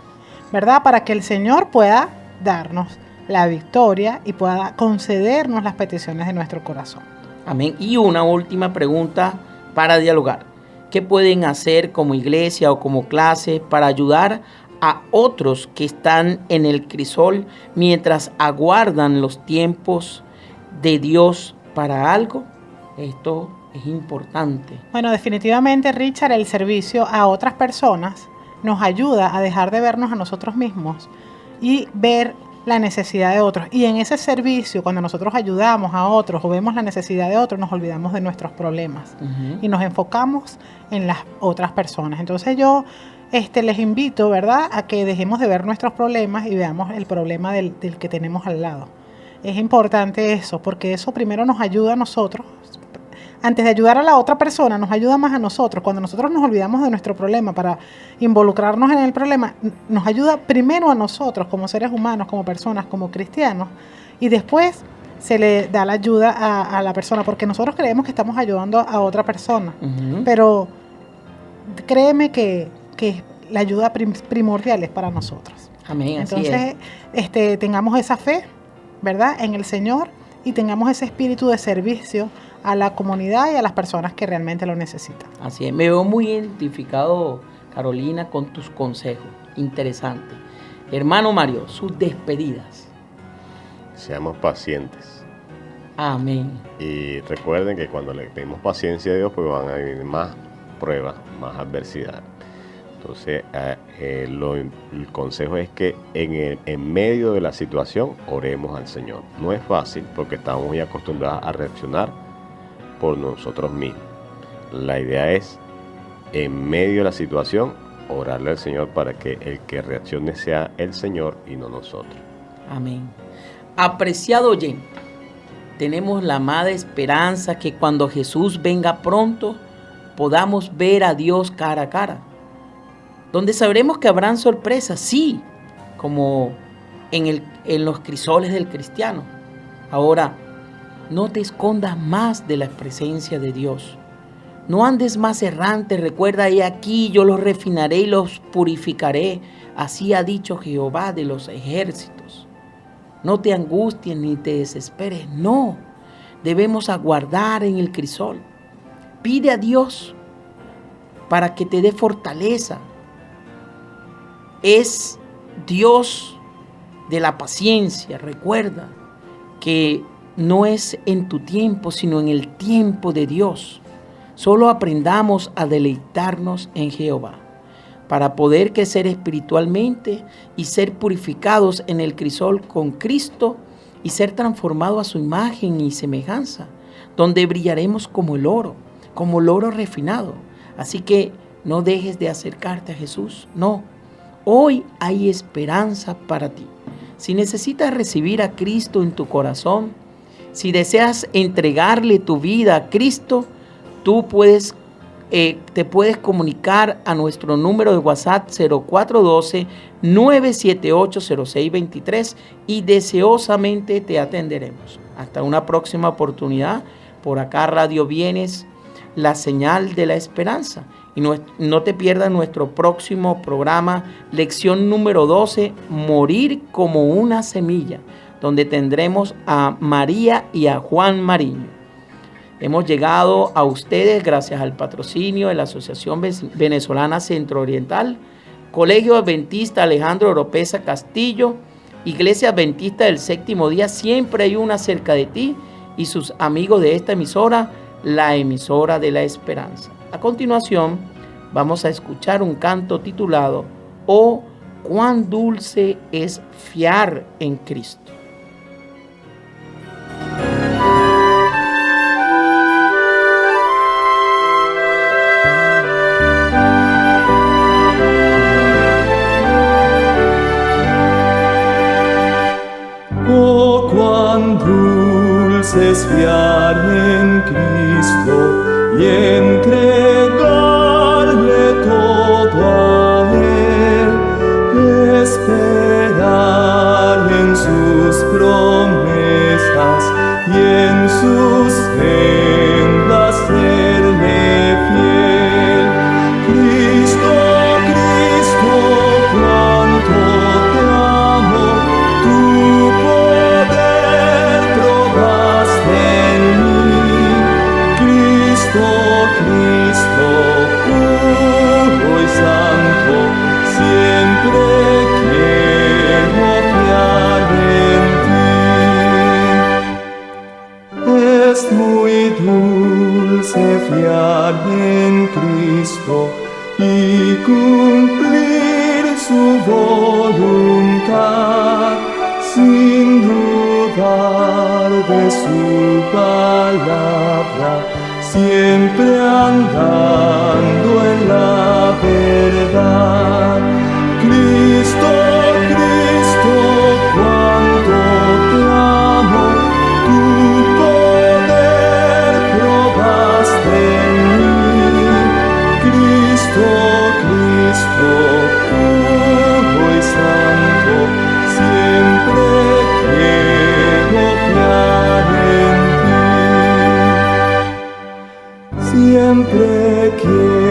¿verdad? Para que el Señor pueda darnos la victoria y pueda concedernos las peticiones de nuestro corazón. Amén. Y una última pregunta para dialogar. ¿Qué pueden hacer como iglesia o como clase para ayudar a otros que están en el crisol mientras aguardan los tiempos de Dios para algo? Esto es importante. Bueno, definitivamente, Richard, el servicio a otras personas nos ayuda a dejar de vernos a nosotros mismos y ver la necesidad de otros. Y en ese servicio, cuando nosotros ayudamos a otros o vemos la necesidad de otros, nos olvidamos de nuestros problemas y nos enfocamos en las otras personas. Entonces yo les invito, ¿verdad?, a que dejemos de ver nuestros problemas y veamos el problema del que tenemos al lado. Es importante eso, porque eso primero nos ayuda a nosotros. Antes de ayudar a la otra persona, nos ayuda más a nosotros. Cuando nosotros nos olvidamos de nuestro problema para involucrarnos en el problema, nos ayuda primero a nosotros como seres humanos, como personas, como cristianos, y después se le da la ayuda a la persona, porque nosotros creemos que estamos ayudando a otra persona, pero créeme que la ayuda primordial es para nosotros. Amén. Entonces, tengamos esa fe, ¿verdad?, en el Señor, y tengamos ese espíritu de servicio a la comunidad y a las personas que realmente lo necesitan. Así es. Me veo muy identificado, Carolina, con tus consejos. Interesante. Hermano Mario, sus despedidas. Seamos pacientes. Amén. Y recuerden que cuando le pedimos paciencia a Dios, pues van a venir más pruebas, más adversidad. Entonces, el consejo es que en medio de la situación oremos al Señor. No es fácil porque estamos muy acostumbrados a reaccionar por nosotros mismos. La idea es, en medio de la situación, orarle al Señor para que el que reaccione sea el Señor y no nosotros. Amén. Apreciado oyente, tenemos la amada esperanza que cuando Jesús venga pronto, podamos ver a Dios cara a cara, donde sabremos que habrán sorpresas, sí, como en los crisoles del cristiano. Ahora, no te escondas más de la presencia de Dios. No andes más errante, recuerda, he aquí yo los refinaré y los purificaré. Así ha dicho Jehová de los ejércitos. No te angusties ni te desesperes, no. Debemos aguardar en el crisol. Pide a Dios para que te dé fortaleza. Es Dios de la paciencia. Recuerda que no es en tu tiempo, sino en el tiempo de Dios. Solo aprendamos a deleitarnos en Jehová para poder crecer espiritualmente y ser purificados en el crisol con Cristo y ser transformados a su imagen y semejanza, donde brillaremos como el oro refinado. Así que no dejes de acercarte a Jesús, no. Hoy hay esperanza para ti. Si necesitas recibir a Cristo en tu corazón, si deseas entregarle tu vida a Cristo, tú te puedes comunicar a nuestro número de WhatsApp 0412-978-0623 y deseosamente te atenderemos. Hasta una próxima oportunidad. Por acá Radio Vienes, la señal de la esperanza. Y no te pierdas nuestro próximo programa, lección número 12, Morir como una semilla, donde tendremos a María y a Juan Mariño. Hemos llegado a ustedes gracias al patrocinio de la Asociación Venezolana Centro-Oriental, Colegio Adventista Alejandro Oropesa Castillo, Iglesia Adventista del Séptimo Día, siempre hay una cerca de ti, y sus amigos de esta emisora, la emisora de la esperanza. A continuación, vamos a escuchar un canto titulado «Oh, cuán dulce es fiar en Cristo». Oh, cuán dulce es fiar en Cristo y entregarle todo a Él, esperar en sus promesas y en sus sendas serle fiel. Cristo, Cristo, cuánto te amo, tu poder probaste en mí. Cristo, Cristo, puro y santo, siempre quiero fiar en ti. Es muy dulce fiar en Cristo y cumplir su voluntad, sin dudar de su palabra, siempre andando en la verdad. Cristo, Cristo, cuánto te amo, tu poder probaste en mí. Cristo, Cristo, puro y santo, siempre quiero fiar en ti. Siempre quiero